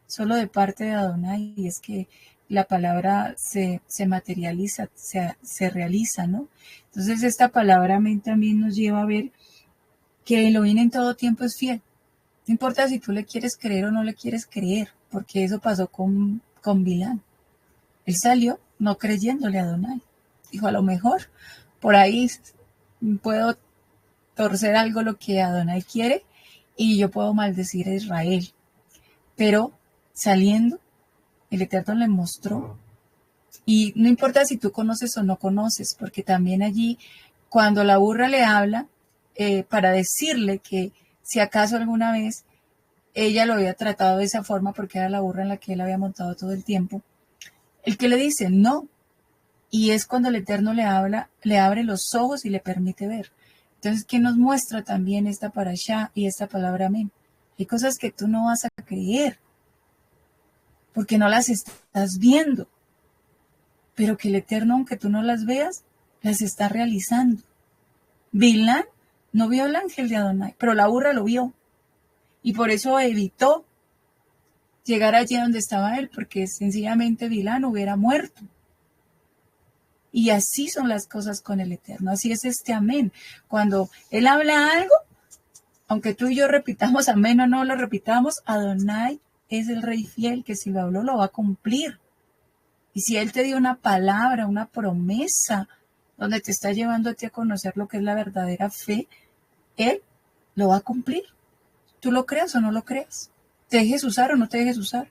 solo de parte de Adonai, y es que la palabra se materializa, se realiza, ¿no? Entonces esta palabra amén también nos lleva a ver que Elohim en todo tiempo es fiel. No importa si tú le quieres creer o no le quieres creer, porque eso pasó con Bilán. Él salió no creyéndole a Adonai. Dijo, a lo mejor por ahí puedo torcer algo lo que Adonai quiere y yo puedo maldecir a Israel. Pero saliendo, el Eterno le mostró. Y no importa si tú conoces o no conoces, porque también allí, cuando la burra le habla, para decirle que si acaso alguna vez ella lo había tratado de esa forma, porque era la burra en la que él había montado todo el tiempo, el que le dice no, y es cuando el Eterno le habla, le abre los ojos y le permite ver. Entonces, ¿qué nos muestra también esta parashá y esta palabra amén? Hay cosas que tú no vas a creer, porque no las estás viendo, pero que el Eterno, aunque tú no las veas, las está realizando. Bilán no vio el ángel de Adonai, pero la burra lo vio, y por eso evitó llegar allí donde estaba él, porque sencillamente Bilán hubiera muerto. Y así son las cosas con el Eterno, así es este amén. Cuando Él habla algo, aunque tú y yo repitamos amén o no lo repitamos, Adonai es el Rey fiel que si lo habló lo va a cumplir. Y si Él te dio una palabra, una promesa, donde te está llevando a ti a conocer lo que es la verdadera fe, Él lo va a cumplir. Tú lo creas o no lo creas. Te dejes usar o no te dejes usar.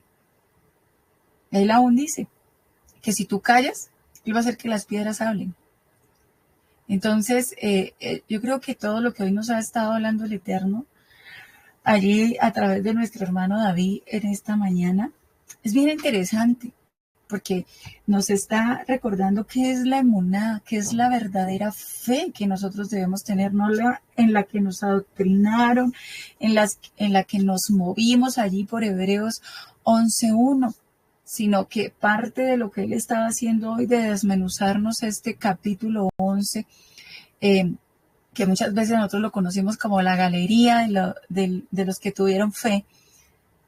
Él aún dice que si tú callas, Él va a hacer que las piedras hablen. Entonces, yo creo que todo lo que hoy nos ha estado hablando el Eterno, allí a través de nuestro hermano David en esta mañana, es bien interesante, porque nos está recordando qué es la emuná, qué es la verdadera fe que nosotros debemos tener, no la en la que nos adoctrinaron, en la que nos movimos allí por Hebreos 11:1, sino que parte de lo que él estaba haciendo hoy de desmenuzarnos este capítulo 11, que muchas veces nosotros lo conocimos como la galería de los que tuvieron fe,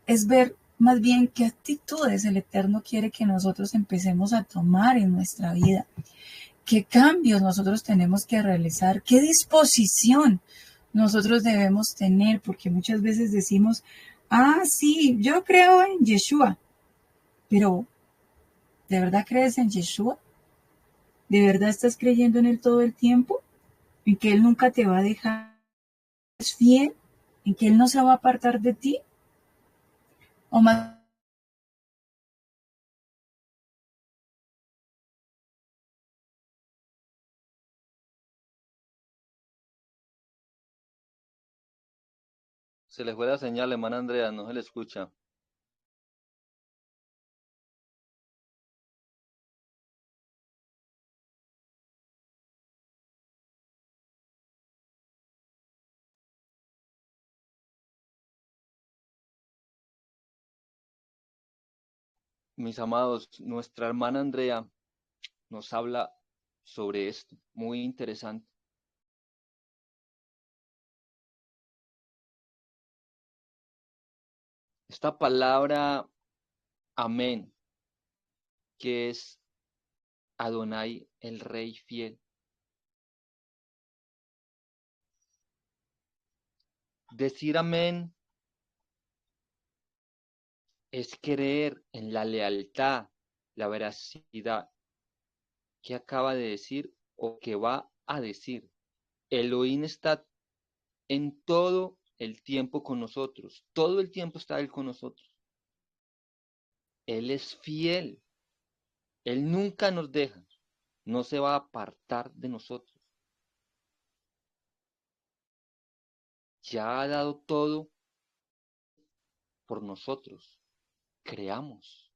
es ver más bien qué actitudes el Eterno quiere que nosotros empecemos a tomar en nuestra vida, qué cambios nosotros tenemos que realizar, qué disposición nosotros debemos tener, porque muchas veces decimos, sí, yo creo en Yeshua, pero ¿de verdad crees en Yeshua? ¿De verdad estás creyendo en Él todo el tiempo? ¿En que Él nunca te va a dejar? ¿Es fiel? ¿En que Él no se va a apartar de ti? ¿O más Se le fue la señal, hermana Andrea, no se le escucha. Mis amados, nuestra hermana Andrea nos habla sobre esto, muy interesante. Esta palabra amén, que es Adonai, el Rey fiel. Decir amén es creer en la lealtad, la veracidad que acaba de decir o que va a decir. Elohim está en todo el tiempo con nosotros, todo el tiempo está Él con nosotros. Él es fiel, Él nunca nos deja, no se va a apartar de nosotros. Ya ha dado todo por nosotros. Creamos.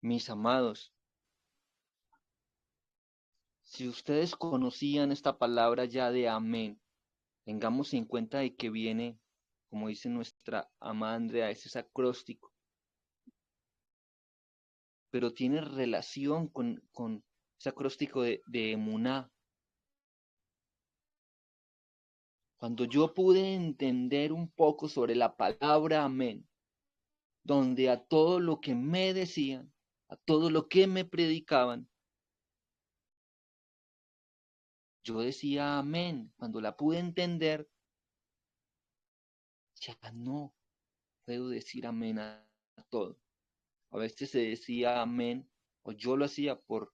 Mis amados, si ustedes conocían esta palabra ya de amén, tengamos en cuenta de que viene, como dice nuestra amada Andrea, ese acróstico, pero tiene relación con ese acróstico de emuná. Cuando yo pude entender un poco sobre la palabra amén, donde a todo lo que me decían, a todo lo que me predicaban, yo decía amén. Cuando la pude entender, ya no puedo decir amén a todo. A veces se decía amén, o yo lo hacía por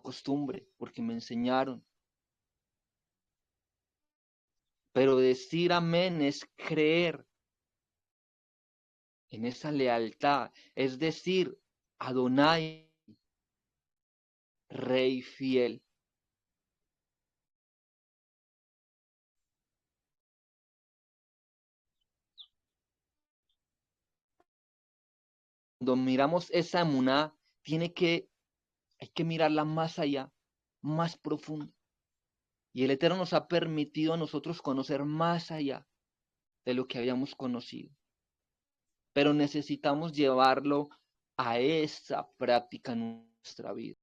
costumbre, porque me enseñaron. Pero decir amén es creer en esa lealtad, es decir, Adonai, Rey fiel. Cuando miramos esa emuná, hay que mirarla más allá, más profundo. Y el Eterno nos ha permitido a nosotros conocer más allá de lo que habíamos conocido. Pero necesitamos llevarlo a esa práctica en nuestra vida,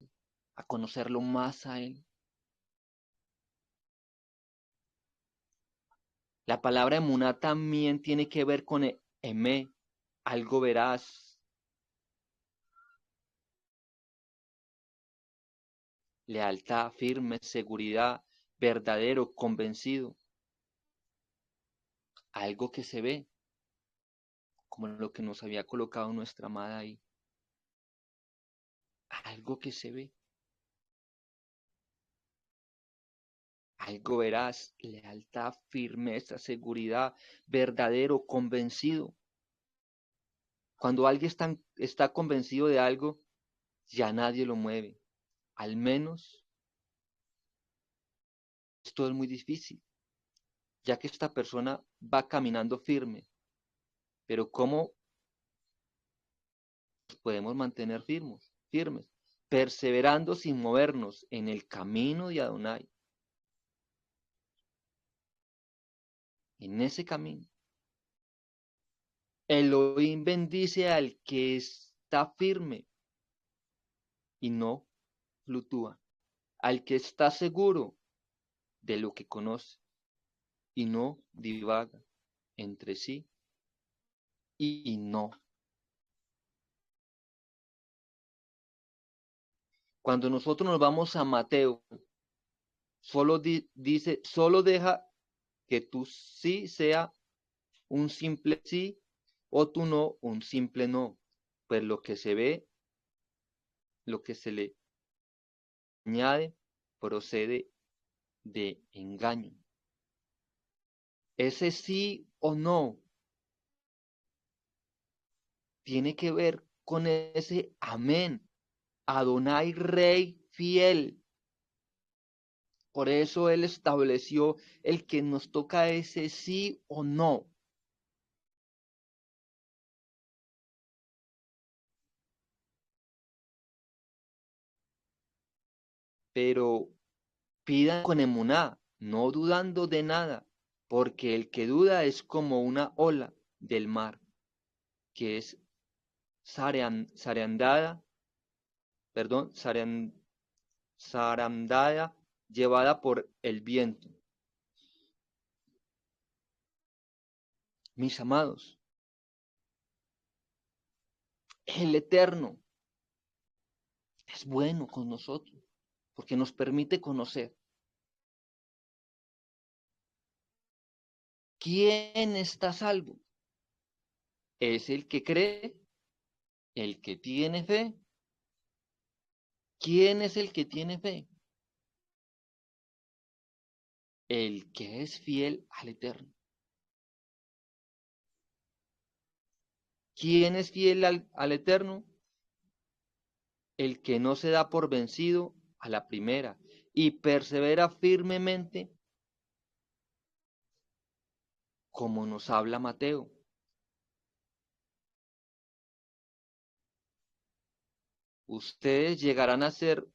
a conocerlo más a Él. La palabra emuná también tiene que ver con emé, algo veraz, lealtad, firme, seguridad, verdadero, convencido, algo que se ve, como lo que nos había colocado nuestra amada ahí, algo que se ve, algo veraz, lealtad, firmeza, seguridad, verdadero, convencido. Cuando alguien está convencido de algo, ya nadie lo mueve, al menos esto es muy difícil, ya que esta persona va caminando firme, pero ¿cómo podemos mantener firmes, perseverando sin movernos en el camino de Adonai, en ese camino? Elohim bendice al que está firme y no fluctúa, al que está seguro de lo que conoce y no divaga entre sí y no. Cuando nosotros nos vamos a Mateo, dice, solo deja que tu sí sea un simple sí o tu no un simple no. Pues lo que se ve, lo que se le añade, procede de engaño. Ese sí o no tiene que ver con ese amén. Adonai, Rey fiel. Por eso Él estableció el que nos toca ese sí o no. Pero pidan con emuná, no dudando de nada, porque el que duda es como una ola del mar, que es zarandeada, perdón, zarandada, llevada por el viento. Mis amados, el Eterno es bueno con nosotros, porque nos permite conocer quién está a salvo. Es el que cree, el que tiene fe. ¿Quién es el que tiene fe? El que es fiel al Eterno. ¿Quién es fiel al Eterno? El que no se da por vencido a la primera y persevera firmemente, como nos habla Mateo. Ustedes llegarán a ser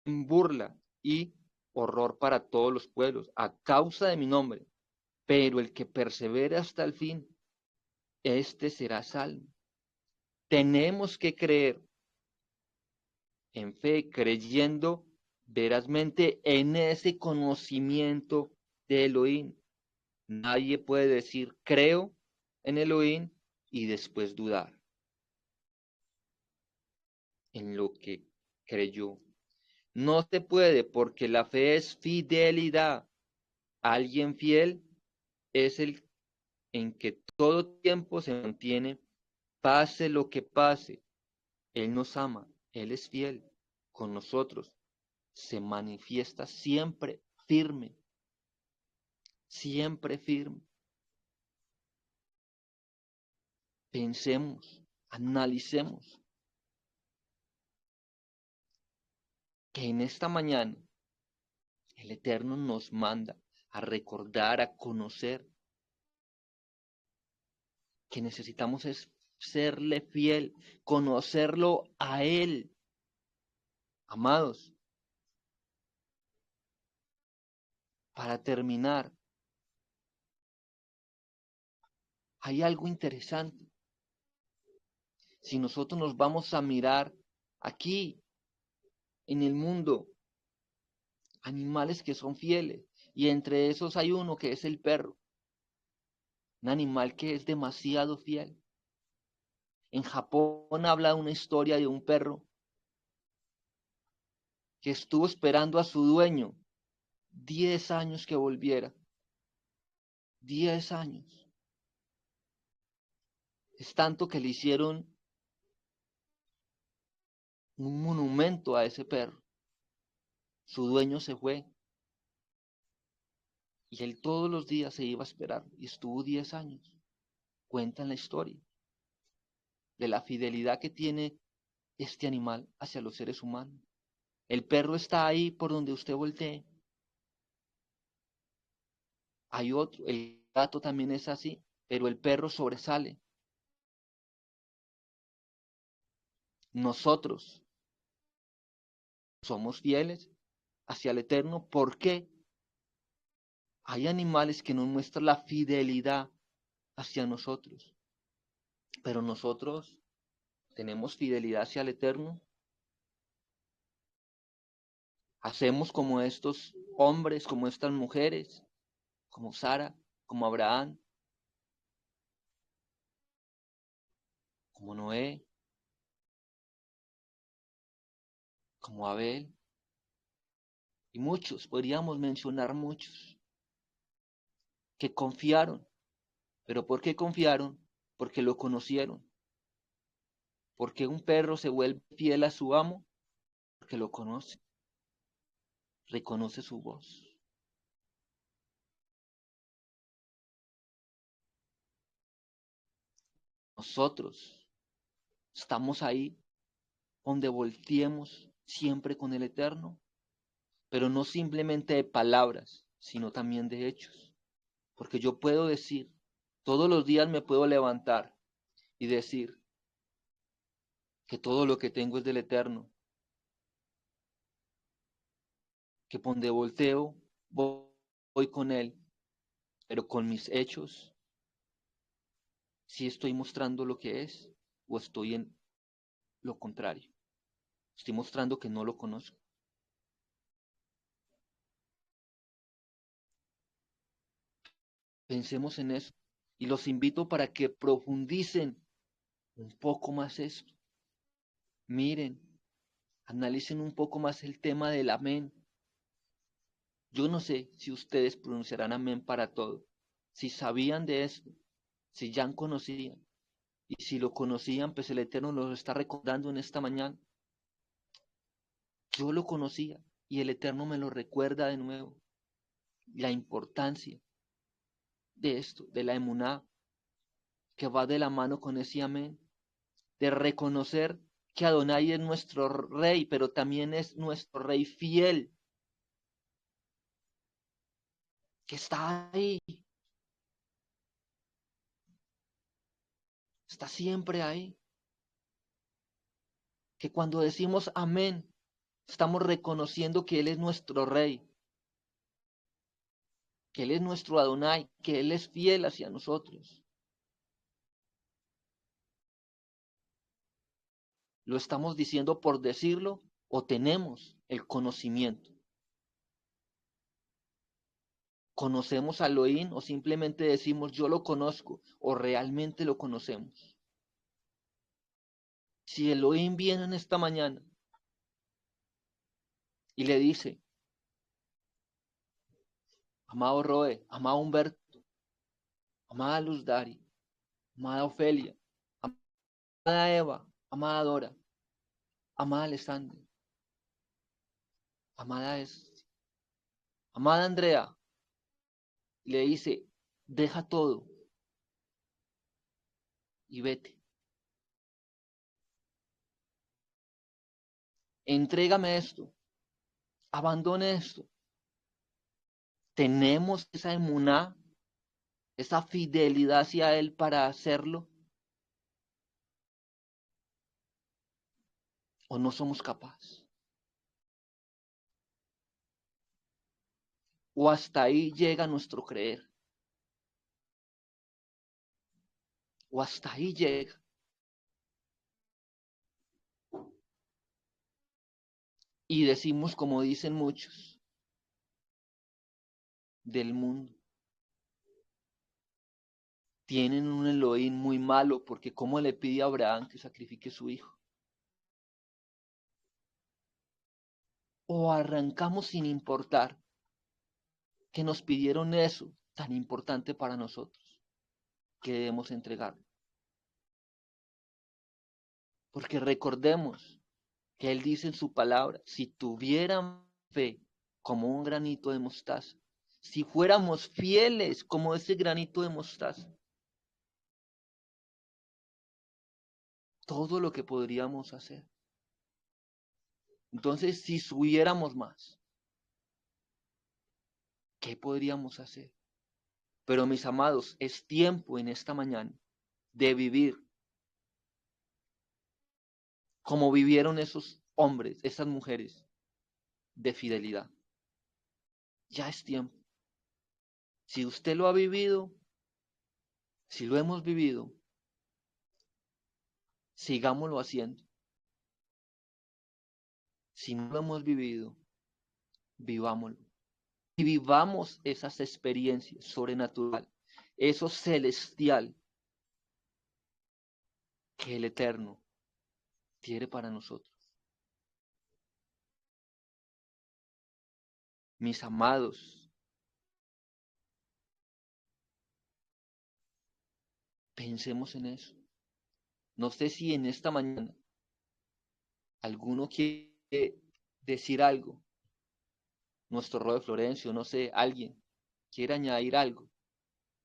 burla y horror para todos los pueblos a causa de mi nombre, pero el que persevere hasta el fin, este será salvo. Tenemos que creer en fe, creyendo verazmente en ese conocimiento de Elohim. Nadie puede decir creo en Elohim y después dudar en lo que creyó. No se puede porque la fe es fidelidad. Alguien fiel es el en que todo tiempo se mantiene, pase lo que pase. Él nos ama, Él es fiel con nosotros. Se manifiesta siempre firme, siempre firme. Pensemos, analicemos que en esta mañana el Eterno nos manda a recordar, a conocer que necesitamos es serle fiel, conocerlo a Él. Amados, para terminar, hay algo interesante. Si nosotros nos vamos a mirar aquí en el mundo, animales que son fieles, y entre esos hay uno que es el perro, un animal que es demasiado fiel. En Japón habla una historia de un perro que estuvo esperando a su dueño 10 años que volviera. 10 años. Es tanto que le hicieron un monumento a ese perro. Su dueño se fue y él todos los días se iba a esperar y estuvo 10 años. Cuentan la historia de la fidelidad que tiene este animal hacia los seres humanos. El perro está ahí por donde usted voltee. Hay otro, el gato también es así, pero el perro sobresale. Nosotros somos fieles hacia el Eterno. ¿Por qué? Hay animales que nos muestran la fidelidad hacia nosotros, pero nosotros tenemos fidelidad hacia el Eterno. Hacemos como estos hombres, como estas mujeres, como Sara, como Abraham, como Noé, como Abel, y muchos, podríamos mencionar muchos, que confiaron. ¿Pero por qué confiaron? Porque lo conocieron. ¿Por qué un perro se vuelve fiel a su amo? Porque lo conoce, reconoce su voz. Nosotros estamos ahí donde volteemos siempre con el Eterno, pero no simplemente de palabras, sino también de hechos. Porque yo puedo decir, todos los días me puedo levantar y decir que todo lo que tengo es del Eterno, que donde volteo voy con Él, pero con mis hechos, si estoy mostrando lo que es o estoy en lo contrario. Estoy mostrando que no lo conozco. Pensemos en eso y los invito para que profundicen un poco más esto. Miren, analicen un poco más el tema del amén. Yo no sé si ustedes pronunciarán amén para todo, si sabían de esto, si ya conocían, y si lo conocían, pues el Eterno los está recordando en esta mañana. Yo lo conocía y el Eterno me lo recuerda de nuevo. La importancia de esto, de la emuná, que va de la mano con ese amén, de reconocer que Adonai es nuestro rey, pero también es nuestro rey fiel, que está ahí, está siempre ahí. Que cuando decimos amén, estamos reconociendo que Él es nuestro rey, que Él es nuestro Adonai, que Él es fiel hacia nosotros. ¿Lo estamos diciendo por decirlo o tenemos el conocimiento. ¿Conocemos a Elohim o simplemente decimos yo lo conozco o realmente lo conocemos? Si Elohim viene en esta mañana y le dice, amado Roe, amado Humberto, amada Luz Dari, amada Ofelia, amada Eva, amada Dora, amada Alessandra, amada amada Andrea, le dice, deja todo y vete. Entrégame esto, abandone esto. ¿Tenemos esa emuná, esa fidelidad hacia Él para hacerlo? ¿O no somos capaces? ¿O hasta ahí llega nuestro creer? ¿O hasta ahí llega? Y decimos, como dicen muchos del mundo, tienen un Elohim muy malo porque ¿cómo le pide a Abraham que sacrifique a su hijo? ¿O arrancamos sin importar que nos pidieron eso tan importante para nosotros, que debemos entregarlo? Porque recordemos que Él dice en su palabra, si tuvieran fe como un granito de mostaza, si fuéramos fieles como ese granito de mostaza, todo lo que podríamos hacer. Entonces, si subiéramos más, ¿qué podríamos hacer? Pero mis amados, es tiempo en esta mañana de vivir como vivieron esos hombres, esas mujeres, de fidelidad. Ya es tiempo. Si usted lo ha vivido, si lo hemos vivido, sigámoslo haciendo. Si no lo hemos vivido, vivámoslo. Y vivamos esas experiencias sobrenaturales, eso celestial que el Eterno quiere para nosotros. Mis amados, pensemos en eso. No sé si en esta mañana alguno quiere decir algo. Nuestro Rey Florencio, no sé, alguien quiere añadir algo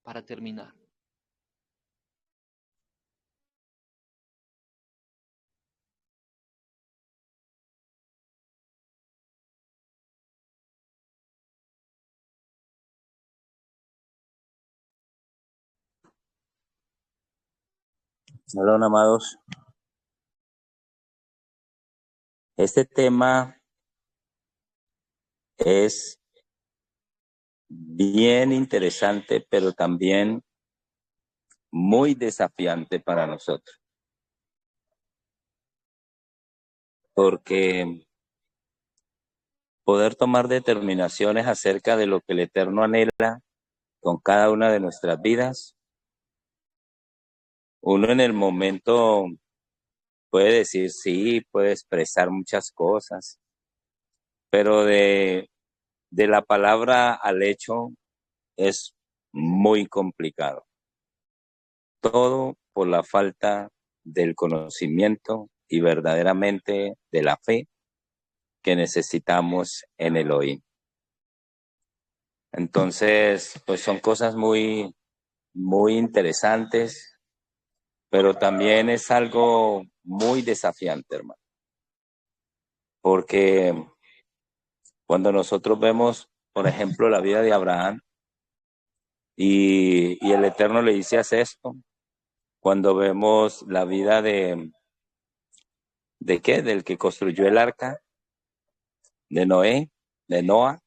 para terminar. Hola, amados. Este tema es bien interesante, pero también muy desafiante para nosotros, porque poder tomar determinaciones acerca de lo que el Eterno anhela con cada una de nuestras vidas, uno en el momento puede decir sí, puede expresar muchas cosas, pero de la palabra al hecho es muy complicado. Todo por la falta del conocimiento y verdaderamente de la fe que necesitamos en Elohim. Entonces, pues son cosas muy, muy interesantes, pero también es algo muy desafiante, hermano. Porque cuando nosotros vemos, por ejemplo, la vida de Abraham y el Eterno le dice haz esto, cuando vemos la vida ¿de qué? Del que construyó el arca, de Noé, de Noah.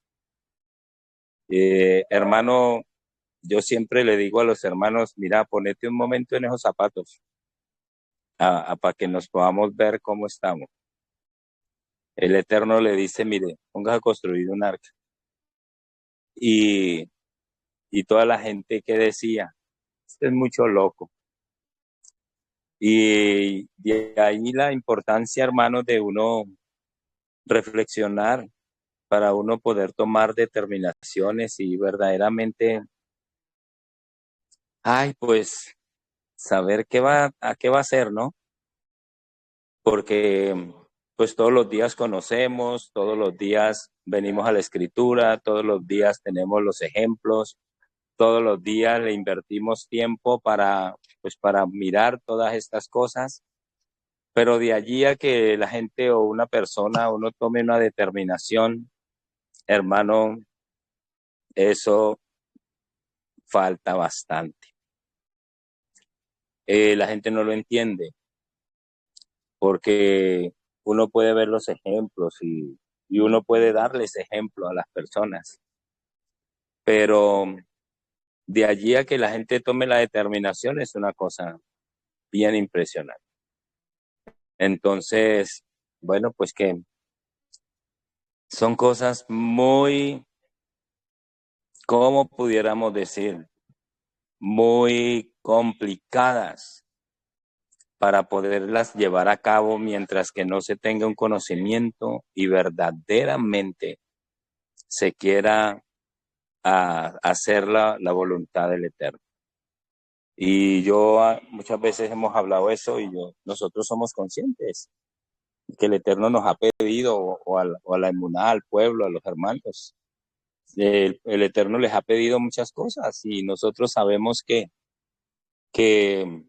Hermano, yo siempre le digo a los hermanos, mira, ponete un momento en esos zapatos para que nos podamos ver cómo estamos. el Eterno le dice, mire, pongas a construir un arca. Y, y toda la gente que decía, este es mucho loco. Y de ahí la importancia, hermanos, de uno reflexionar para uno poder tomar determinaciones y verdaderamente, pues saber a qué va a ser, ¿no? Porque pues todos los días conocemos, todos los días venimos a la escritura, todos los días tenemos los ejemplos, todos los días le invertimos tiempo para mirar todas estas cosas, pero de allí a que la gente o una persona, uno tome una determinación, hermano, eso falta bastante. La gente no lo entiende porque uno puede ver los ejemplos y uno puede darles ejemplo a las personas, pero de allí a que la gente tome la determinación es una cosa bien impresionante. Entonces, bueno, pues que son cosas muy, ¿cómo pudiéramos decir? Muy complicadas para poderlas llevar a cabo mientras que no se tenga un conocimiento y verdaderamente se quiera hacer la voluntad del Eterno. Y muchas veces hemos hablado eso y nosotros somos conscientes que el Eterno nos ha pedido, o a la emuná, al pueblo, a los hermanos. El Eterno les ha pedido muchas cosas y nosotros sabemos que, que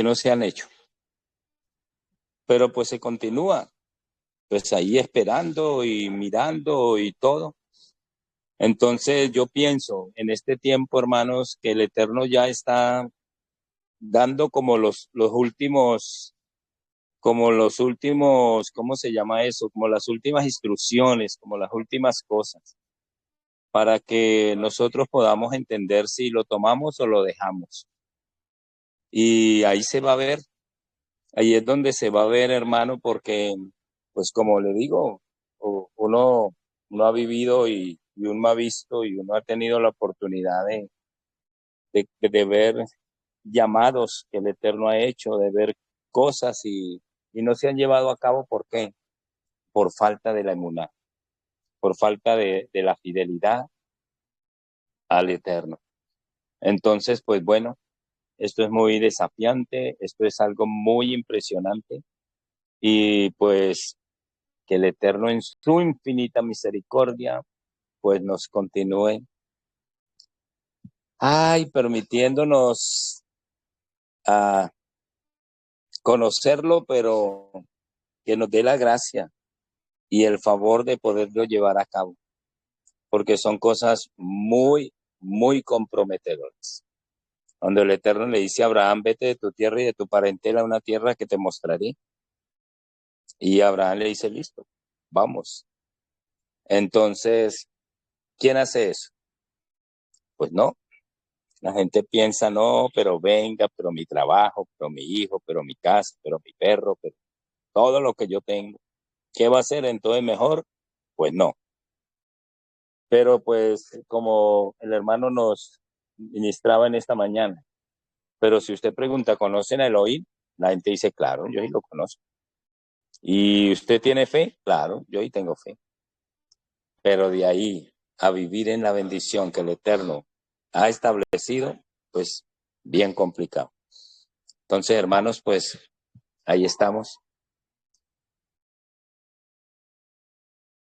no se han hecho. Pero pues se continúa, pues ahí esperando y mirando y todo. Entonces yo pienso en este tiempo, hermanos, que el Eterno ya está dando como los últimos, ¿cómo se llama eso? Como las últimas instrucciones, como las últimas cosas, para que nosotros podamos entender si lo tomamos o lo dejamos. Y ahí se va a ver, ahí es donde se va a ver, hermano, porque, pues como le digo, uno ha vivido y uno ha visto y uno ha tenido la oportunidad de ver llamados que el Eterno ha hecho, de ver cosas y no se han llevado a cabo. ¿Por qué? Por falta de la emuná, por falta de la fidelidad al Eterno. Entonces, pues bueno, esto es muy desafiante, esto es algo muy impresionante y pues que el Eterno en su infinita misericordia pues nos continúe, permitiéndonos a conocerlo, pero que nos dé la gracia y el favor de poderlo llevar a cabo, porque son cosas muy, muy comprometedoras. Cuando el Eterno le dice a Abraham, vete de tu tierra y de tu parentela a una tierra que te mostraré. Y Abraham le dice, listo, vamos. Entonces, ¿quién hace eso? Pues no, la gente piensa, no, pero venga, pero mi trabajo, pero mi hijo, pero mi casa, pero mi perro, pero todo lo que yo tengo. ¿Qué va a hacer entonces mejor? Pues no. Pero pues como el hermano nos ministraba en esta mañana, pero si usted pregunta, ¿conocen a Elohim? La gente dice, claro, yo sí lo conozco. ¿Y usted tiene fe? Claro, yo sí tengo fe. Pero de ahí a vivir en la bendición que el Eterno ha establecido, pues bien complicado. Entonces, hermanos, pues ahí estamos.